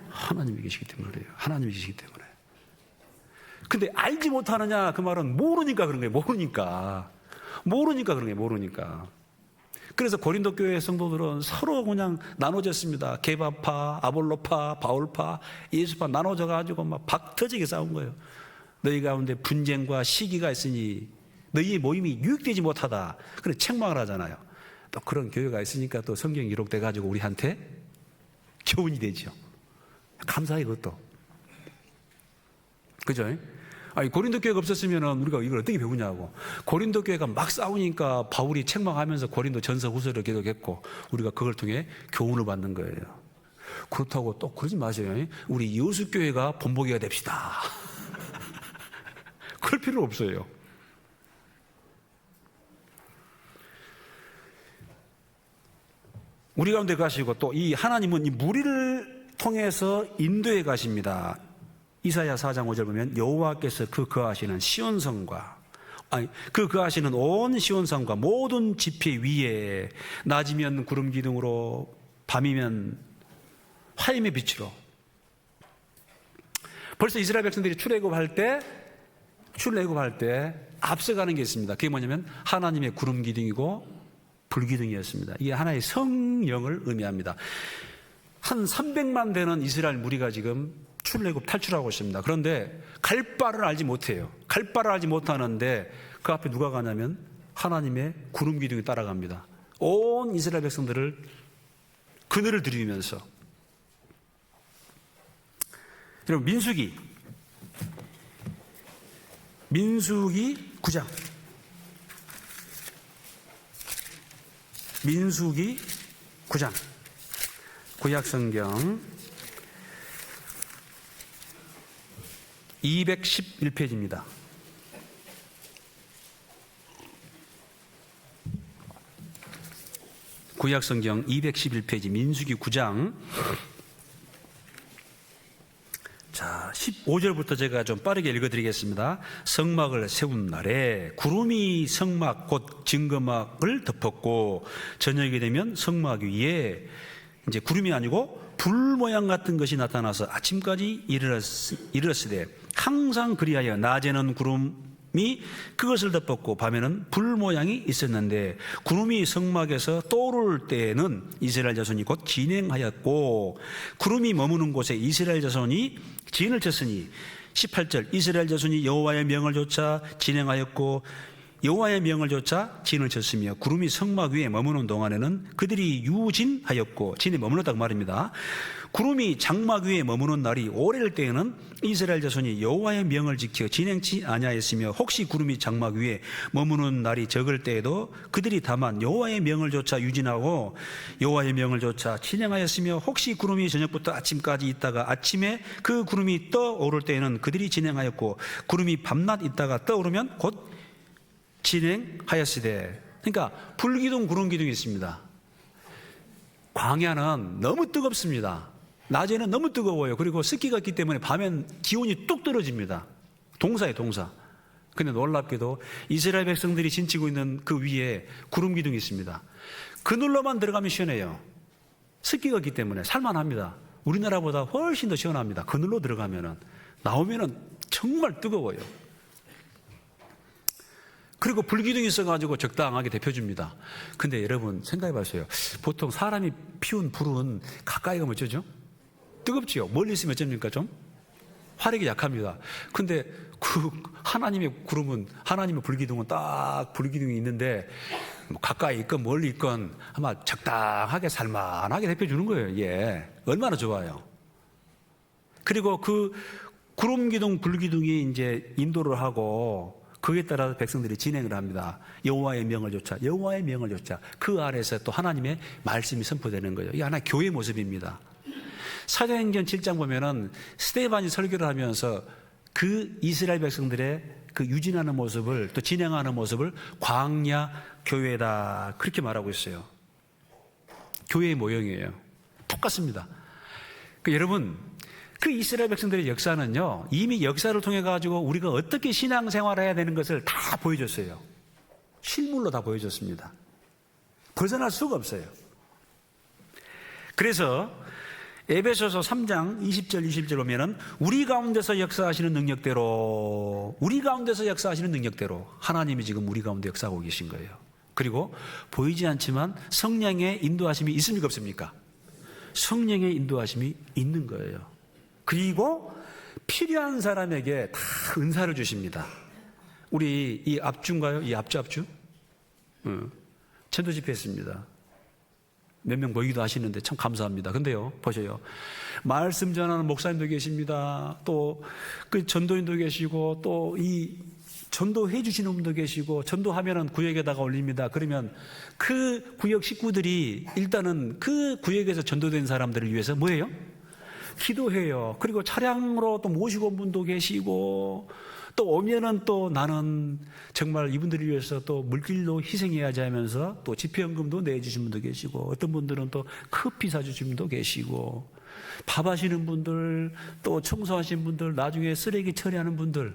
하나님이 계시기 때문에 그래요. 하나님이 계시기 때문에. 근데 알지 못하느냐, 그 말은 모르니까 그런 거예요. 모르니까 그런 거예요. 모르니까. 그래서 고린도 교회 성도들은 서로 그냥 나눠졌습니다. 게바파, 아볼로파, 바울파, 예수파 나눠져 가지고 막 박터지게 싸운 거예요. 너희 가운데 분쟁과 시기가 있으니 너희의 모임이 유익되지 못하다. 그래 책망을 하잖아요. 또 그런 교회가 있으니까 또 성경이 기록돼 가지고 우리한테 교훈이 되죠. 감사해, 그것도. 그죠? 아니, 고린도 교회가 없었으면 우리가 이걸 어떻게 배우냐고. 고린도 교회가 막 싸우니까 바울이 책망하면서 고린도 전서 후서를 기록했고, 우리가 그걸 통해 교훈을 받는 거예요. 그렇다고 또 그러지 마세요. 우리 여수 교회가 본보기가 됩시다. 그럴 필요 없어요. 우리 가운데 가시고, 또 이 하나님은 이 무리를 통해서 인도해 가십니다. 이사야 4장 5절 보면 여호와께서 그 거하시는 시온성과, 그 거하시는 온 시온성과 모든 지폐 위에 낮이면 구름 기둥으로 밤이면 화염의 빛으로. 벌써 이스라엘 백성들이 출애굽할 때 앞서가는 게 있습니다. 그게 뭐냐면 하나님의 구름 기둥이고 불기둥이었습니다. 이게 하나의 성령을 의미합니다. 한 300만 되는 이스라엘 무리가 지금 출애굽 탈출하고 있습니다. 그런데 갈 바를 알지 못해요. 갈 바를 알지 못하는데 그 앞에 누가 가냐면 하나님의 구름 기둥이 따라갑니다. 온 이스라엘 백성들을 그늘을 들이면서. 여러분 민수기 9장. 민수기 9장. 구약성경 211페이지입니다. 구약성경 211페이지 민수기 9장. 자, 15절부터 제가 좀 빠르게 읽어드리겠습니다. 성막을 세운 날에 구름이 성막 곧 증거막을 덮었고 저녁이 되면 성막 위에 이제 구름이 아니고 불 모양 같은 것이 나타나서 아침까지 이르렀으되 항상 그리하여 낮에는 구름이 그것을 덮었고 밤에는 불 모양이 있었는데 구름이 성막에서 떠오를 때에는 이스라엘 자손이 곧 진행하였고 구름이 머무는 곳에 이스라엘 자손이 진을 쳤으니 18절 이스라엘 자손이 여호와의 명을 조차 진행하였고 여호와의 명을 조차 진을 쳤으며 구름이 성막 위에 머무는 동안에는 그들이 유진하였고 진에 머물렀다고 말입니다. 구름이 장막 위에 머무는 날이 오래일 때에는 이스라엘 자손이 여호와의 명을 지켜 진행치 아니하였으며 혹시 구름이 장막 위에 머무는 날이 적을 때에도 그들이 다만 여호와의 명을 조차 유진하고 여호와의 명을 조차 진행하였으며 혹시 구름이 저녁부터 아침까지 있다가 아침에 그 구름이 떠오를 때에는 그들이 진행하였고 구름이 밤낮 있다가 떠오르면 곧 진행하였으되. 그러니까 불기둥 구름 기둥이 있습니다. 광야는 너무 뜨겁습니다. 낮에는 너무 뜨거워요. 그리고 습기가 있기 때문에 밤엔 기온이 뚝 떨어집니다. 동사예요, 동사. 근데 놀랍게도 이스라엘 백성들이 진치고 있는 그 위에 구름 기둥이 있습니다. 그늘로만 들어가면 시원해요. 습기가 있기 때문에 살만합니다. 우리나라보다 훨씬 더 시원합니다. 그늘로 들어가면은. 나오면은 정말 뜨거워요. 그리고 불기둥이 있어가지고 적당하게 데펴줍니다. 근데 여러분 생각해 보세요. 보통 사람이 피운 불은 가까이 가면 어쩌죠? 뜨겁지요. 멀리 있으면 어쩝니까? 좀 화력이 약합니다. 근데 그 하나님의 구름은, 하나님의 불기둥은 딱 불기둥이 있는데 뭐 가까이 있건 멀리 있건 아마 적당하게 살만하게 데펴주는 거예요. 예, 얼마나 좋아요. 그리고 그 구름기둥 불기둥이 이제 인도를 하고 그에 따라 백성들이 진행을 합니다. 여호와의 명을 좇아, 여호와의 명을 좇아. 그 안에서 또 하나님의 말씀이 선포되는 거예요. 이게 하나의 교회의 모습입니다. 사도행전 7장 보면은 스데반이 설교를 하면서 그 이스라엘 백성들의 그 유진하는 모습을, 또 진행하는 모습을 광야 교회다, 그렇게 말하고 있어요. 교회의 모형이에요. 똑같습니다. 여러분, 그 이스라엘 백성들의 역사는요, 이미 역사를 통해 가지고 우리가 어떻게 신앙생활을 해야 되는 것을 다 보여줬어요. 실물로 다 보여줬습니다. 벗어날 수가 없어요. 그래서 에베소서 3장 20절 21절 보면은 우리 가운데서 역사하시는 능력대로, 우리 가운데서 역사하시는 능력대로 하나님이 지금 우리 가운데 역사하고 계신 거예요. 그리고 보이지 않지만 성령의 인도하심이 있습니까, 없습니까? 성령의 인도하심이 있는 거예요. 그리고 필요한 사람에게 다 은사를 주십니다. 우리 이 앞주인가요? 이 앞주? 전도 집회 했습니다. 몇 명 모이기도 하시는데 참 감사합니다. 근데요, 보세요. 말씀 전하는 목사님도 계십니다. 또 그 전도인도 계시고, 또 이 전도해 주시는 분도 계시고, 전도하면은 구역에다가 올립니다. 그러면 그 구역 식구들이 일단은 그 구역에서 전도된 사람들을 위해서 뭐예요? 기도해요. 그리고 차량으로 또 모시고 온 분도 계시고, 또 오면은 또 나는 정말 이분들을 위해서 또 물길도 희생해야지 하면서 또 집회연금도 내주신 분도 계시고, 어떤 분들은 또 커피 사주신 분도 계시고, 밥 하시는 분들, 또 청소하시는 분들, 나중에 쓰레기 처리하는 분들.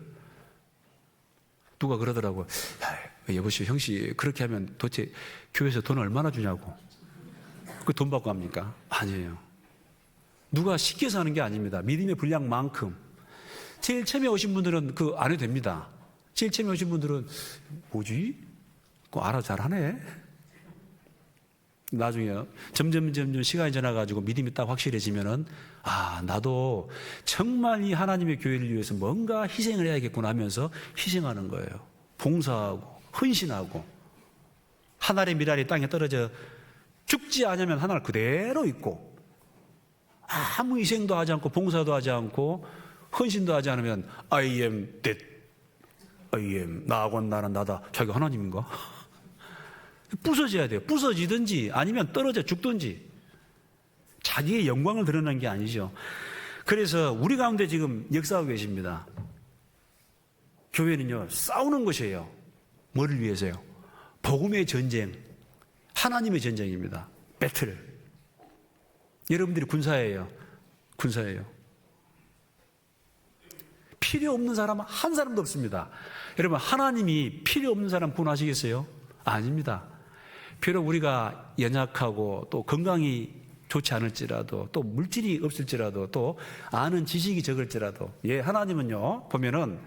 누가 그러더라고요. 여보시오, 형씨 그렇게 하면 도대체 교회에서 돈 얼마나 주냐고. 그 돈 받고 합니까? 아니에요. 누가 시켜서 하는 게 아닙니다. 믿음의 분량만큼. 제일 처음에 오신 분들은 그 안 해도 됩니다. 제일 처음에 오신 분들은 뭐지? 그거 알아 잘하네. 나중에 점점 시간이 지나가지고 믿음이 딱 확실해지면은, 아, 나도 정말 이 하나님의 교회를 위해서 뭔가 희생을 해야겠구나 하면서 희생하는 거예요. 봉사하고 헌신하고, 하늘의 미랄이 땅에 떨어져 죽지 않으면 하늘 그대로 있고, 아무 희생도 하지 않고 봉사도 하지 않고 헌신도 하지 않으면 I am that I am, 나하고 나는 나다. 자기가 하나님인가? 부서져야 돼요. 부서지든지 아니면 떨어져 죽든지. 자기의 영광을 드러내는 게 아니죠. 그래서 우리 가운데 지금 역사하고 계십니다. 교회는요, 싸우는 것이에요. 뭐를 위해서요? 복음의 전쟁, 하나님의 전쟁입니다. 배틀. 여러분들이 군사예요. 군사예요. 필요 없는 사람은 한 사람도 없습니다. 여러분, 하나님이 필요 없는 사람 구원하시겠어요? 아닙니다. 비록 우리가 연약하고 또 건강이 좋지 않을지라도, 또 물질이 없을지라도, 또 아는 지식이 적을지라도, 예, 하나님은요, 보면은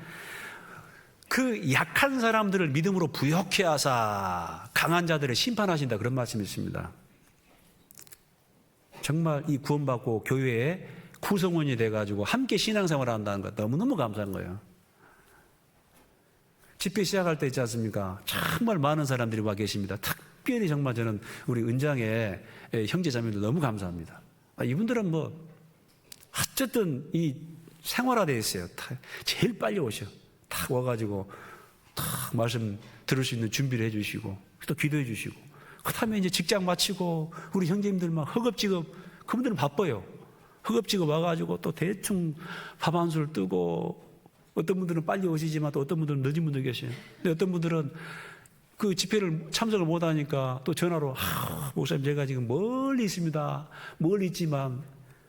그 약한 사람들을 믿음으로 부욕해 하사 강한 자들을 심판하신다, 그런 말씀이 있습니다. 정말 이 구원받고 교회에 구성원이 돼가지고 함께 신앙생활을 한다는 것 너무너무 감사한 거예요. 집회 시작할 때 있지 않습니까? 정말 많은 사람들이 와 계십니다. 특별히 정말 저는 우리 은장의 형제자매들 너무 감사합니다. 이분들은 뭐 어쨌든 이 생활화되어 있어요. 제일 빨리 오셔. 딱 와가지고 딱 말씀 들을 수 있는 준비를 해주시고, 또 기도해 주시고, 그 다음에 이제 직장 마치고 우리 형제님들 막 허겁지겁, 그분들은 바빠요. 허겁지겁 와가지고 또 대충 밥 한 술 뜨고, 어떤 분들은 빨리 오시지만 또 어떤 분들은 늦은 분도 계셔요. 근데 어떤 분들은 그 집회를 참석을 못하니까 또 전화로 목사님 제가 지금 멀리 있습니다. 멀리 있지만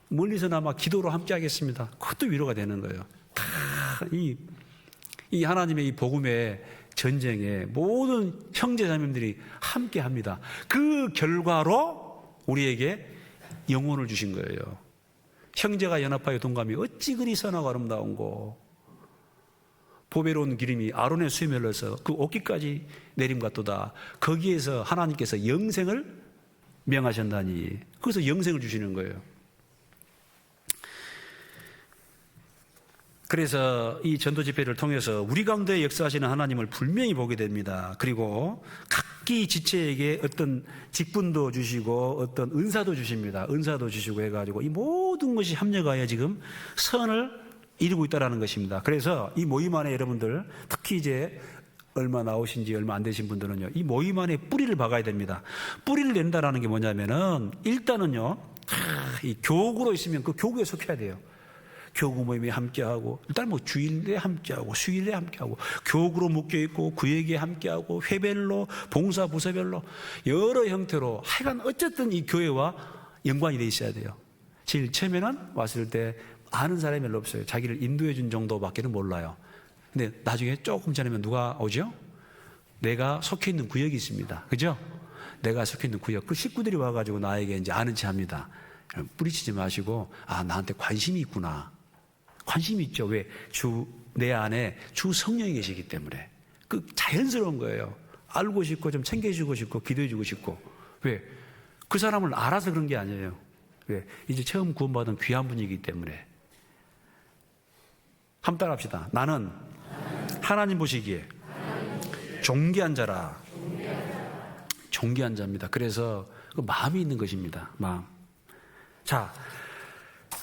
멀리서나마 기도로 함께 하겠습니다. 그것도 위로가 되는 거예요. 다 이 하나님의 이 복음의 전쟁에 모든 형제자매들이 함께 합니다. 그 결과로 우리에게 영혼을 주신 거예요. 형제가 연합하여 동감이 어찌 그리 선하고 아름다운고, 보배로운 기름이 아론의 수에 흘러서 그 옷깃까지 내림같도다. 거기에서 하나님께서 영생을 명하셨다니, 그래서 영생을 주시는 거예요. 그래서 이 전도 집회를 통해서 우리 가운데 역사하시는 하나님을 분명히 보게 됩니다. 그리고 각기 지체에게 어떤 직분도 주시고 어떤 은사도 주십니다. 은사도 주시고 해가지고 이 모든 것이 합력하여 지금 선을 이루고 있다는 것입니다. 그래서 이 모임 안에 여러분들, 특히 이제 얼마 나오신 지 얼마 안 되신 분들은요, 이 모임 안에 뿌리를 박아야 됩니다. 뿌리를 낸다는 게 뭐냐면은, 일단은요, 이 교구로 있으면 그 교구에 속해야 돼요. 교구 모임에 함께하고, 일단 뭐 주일에 함께하고, 수일에 함께하고, 교구로 묶여있고, 구역에 함께하고, 회별로, 봉사 부서별로, 여러 형태로, 하여간 어쨌든 이 교회와 연관이 돼 있어야 돼요. 제일 처음에는 왔을 때 아는 사람이 별로 없어요. 자기를 인도해 준 정도밖에는 몰라요. 근데 나중에 조금 지나면 누가 오죠? 내가 속해 있는 구역이 있습니다. 그죠? 내가 속해 있는 구역. 그 식구들이 와가지고 나에게 이제 아는 체 합니다. 뿌리치지 마시고, 나한테 관심이 있구나. 관심이 있죠. 왜? 내 안에 주 성령이 계시기 때문에. 그 자연스러운 거예요. 알고 싶고 좀 챙겨주고 싶고 기도해주고 싶고. 왜? 그 사람을 알아서 그런 게 아니에요. 왜? 이제 처음 구원받은 귀한 분이기 때문에. 한번 따라합시다. 나는 하나님 보시기에 존귀한 자라. 존귀한 자입니다. 그래서 그 마음이 있는 것입니다. 마음. 자,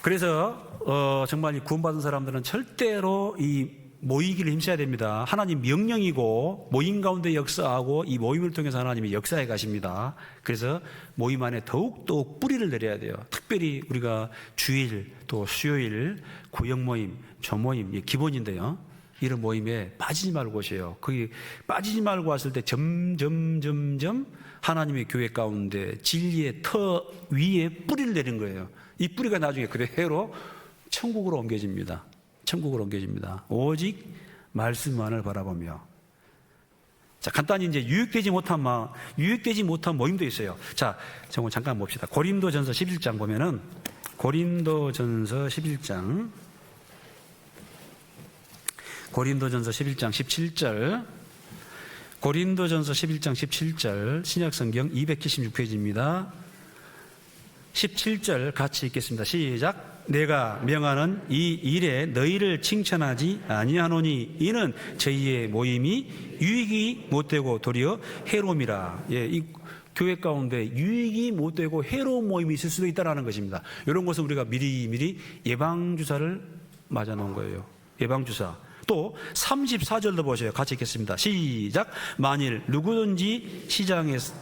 그래서 정말 이 구원받은 사람들은 절대로 이 모이기를 힘써야 됩니다. 하나님 명령이고 모임 가운데 역사하고 이 모임을 통해서 하나님이 역사해 가십니다. 그래서 모임 안에 더욱더 뿌리를 내려야 돼요. 특별히 우리가 주일 또 수요일 구역 모임, 조모임 기본인데요. 이런 모임에 빠지지 말고 오세요. 거기 빠지지 말고 왔을 때 점점 하나님의 교회 가운데 진리의 터 위에 뿌리를 내린 거예요. 이 뿌리가 나중에 그대로 천국으로 옮겨집니다. 천국으로 옮겨집니다. 오직 말씀만을 바라보며. 자, 간단히 이제 유익되지 못한 모임도 있어요. 자, 정말 잠깐 봅시다. 고린도전서 11장 보면은, 고린도전서 11장 17절, 고린도전서 11장 17절, 신약성경 276페이지입니다. 17절 같이 읽겠습니다. 시작. 내가 명하는 이 일에 너희를 칭찬하지 아니하노니 이는 저희의 모임이 유익이 못되고 도리어 해로움이라. 예, 이 교회 가운데 유익이 못되고 해로운 모임이 있을 수도 있다는 것입니다. 이런 것은 우리가 미리 예방주사를 맞아놓은 거예요. 예방주사. 또 34절도 보세요. 같이 읽겠습니다. 시작. 만일 누구든지 시장에서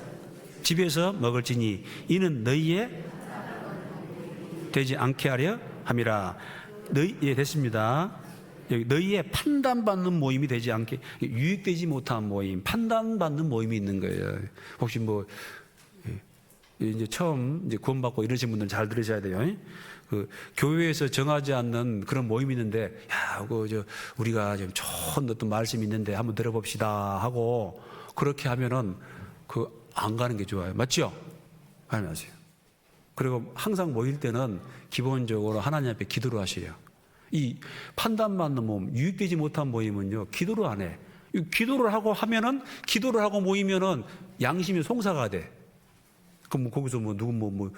집에서 먹을지니 이는 너희의 되지 않게 하려 함이라. 예, 됐습니다. 여기 너희의 판단받는 모임이 되지 않게, 유익되지 못한 모임, 판단받는 모임이 있는 거예요. 혹시 이제 처음 이제 구원받고 이러신 분들은 잘 들으셔야 돼요. 그 교회에서 정하지 않는 그런 모임이 있는데, 우리가 지금 좋은 어떤 말씀이 있는데 한번 들어봅시다 하고 그렇게 하면은 안 가는 게 좋아요. 맞죠? 아니면서요. 그리고 항상 모일 때는 기본적으로 하나님 앞에 기도를 하셔요. 이 판단받는 모임, 유익되지 못한 모임은요, 기도를 안 해. 기도를 하고 하면은, 기도를 하고 모이면은 양심이 송사가 돼. 그럼 거기서 누구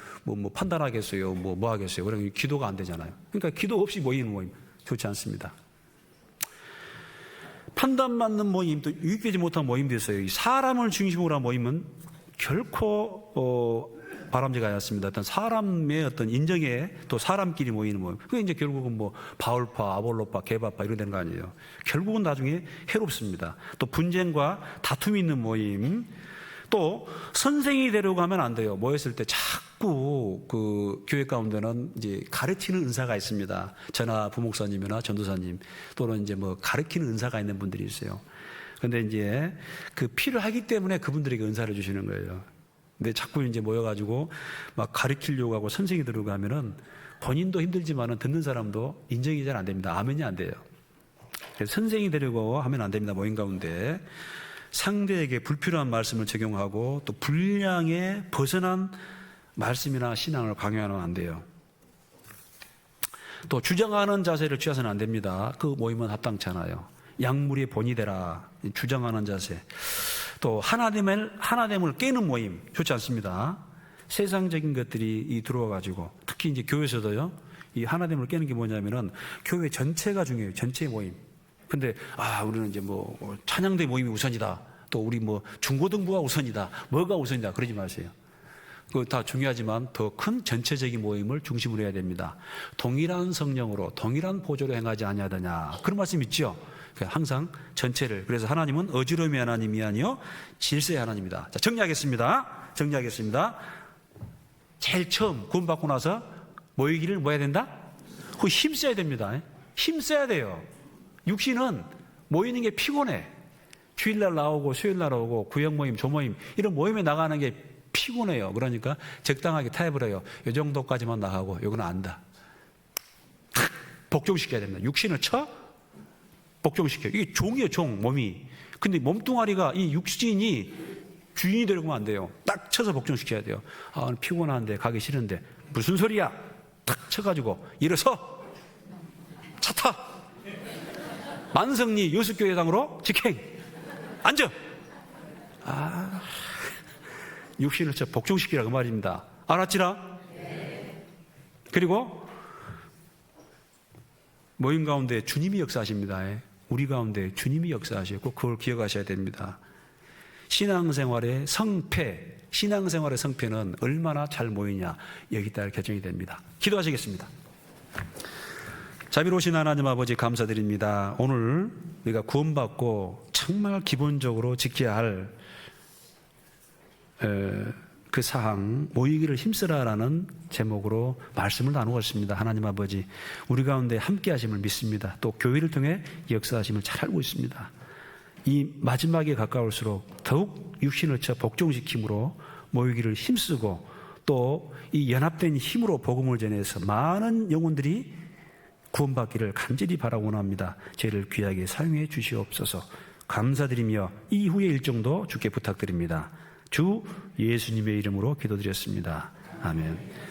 판단하겠어요? 뭐 하겠어요? 그러면 기도가 안 되잖아요. 그러니까 기도 없이 모이는 모임, 좋지 않습니다. 판단받는 모임, 또 유익되지 못한 모임도 있어요. 사람을 중심으로 한 모임은 결코, 바람직하지 않습니다. 어떤 사람의 어떤 인정에 또 사람끼리 모이는 모임. 그게 이제 결국은 바울파, 아볼로파, 게바파 이런 되는 거 아니에요. 결국은 나중에 해롭습니다. 또 분쟁과 다툼이 있는 모임. 또 선생이 되려고 하면 안 돼요. 모였을 때 자꾸 그 교회 가운데는 이제 가르치는 은사가 있습니다. 저나 부목사님이나 전도사님 또는 이제 가르치는 은사가 있는 분들이 있어요. 근데 이제 그 피를 하기 때문에 그분들에게 은사를 주시는 거예요. 근데 자꾸 이제 모여가지고 막 가르치려고 하고 선생이 들어오고 하면은 본인도 힘들지만은 듣는 사람도 인정이 잘 안 됩니다. 아멘이 안 돼요. 그래서 선생이 되려고 하면 안 됩니다. 모임 가운데 상대에게 불필요한 말씀을 적용하고 또 분량에 벗어난 말씀이나 신앙을 강요하면 안 돼요. 또 주장하는 자세를 취해서는 안 됩니다. 그 모임은 합당치 않아요. 약물의 본이 되라. 주장하는 자세. 또 하나됨을 깨는 모임 좋지 않습니다. 세상적인 것들이 들어와가지고 특히 이제 교회에서도요. 이 하나됨을 깨는 게 뭐냐면은 교회 전체가 중요해요. 전체 모임. 근데 우리는 이제 뭐 찬양대 모임이 우선이다. 또 우리 뭐 중고등부가 우선이다. 뭐가 우선이다. 그러지 마세요. 그거 다 중요하지만 더 큰 전체적인 모임을 중심으로 해야 됩니다. 동일한 성령으로 동일한 보조로 행하지 아니하더냐. 그런 말씀 있죠. 항상 전체를. 그래서 하나님은 어지러움의 하나님이 아니요 질서의 하나님이다. 자, 정리하겠습니다. 제일 처음 구원받고 나서 모이기를 뭐 해야 된다? 그 힘써야 됩니다. 힘써야 돼요. 육신은 모이는 게 피곤해. 주일날 나오고 수요일날 나오고 구역 모임, 조모임 이런 모임에 나가는 게 피곤해요. 그러니까 적당하게 타협을 해요. 이 정도까지만 나가고 이거는 안다. 복종시켜야 됩니다. 육신을 복종시켜요. 이게 종이에요, 종, 몸이. 근데 몸뚱아리가 이 육신이 주인이 되려고 하면 안 돼요. 딱 쳐서 복종시켜야 돼요. 오늘 피곤한데 가기 싫은데 무슨 소리야? 딱 쳐가지고 일어서 차 타. 만성리 여수교회당으로 직행. 앉아. 육신을 복종시키라 그 말입니다. 알았지라? 그리고 모임 가운데 주님이 역사하십니다. 우리 가운데 주님이 역사하시고 꼭 그걸 기억하셔야 됩니다. 신앙생활의 성패는 얼마나 잘 모이냐 여기 따라 결정이 됩니다. 기도하시겠습니다. 자비로우신 하나님 아버지 감사드립니다. 오늘 우리가 구원받고 정말 기본적으로 지켜야 할 그 사항 모이기를 힘쓰라라는 제목으로 말씀을 나누었습니다. 하나님 아버지 우리 가운데 함께 하심을 믿습니다. 또 교회를 통해 역사하심을 잘 알고 있습니다. 이 마지막에 가까울수록 더욱 육신을 복종시킴으로 모이기를 힘쓰고 또 이 연합된 힘으로 복음을 전해서 많은 영혼들이 구원받기를 간절히 바라고 합니다. 저희를 귀하게 사용해 주시옵소서. 감사드리며 이후의 일정도 주께 부탁드립니다. 주 예수님의 이름으로 기도드렸습니다. 아멘.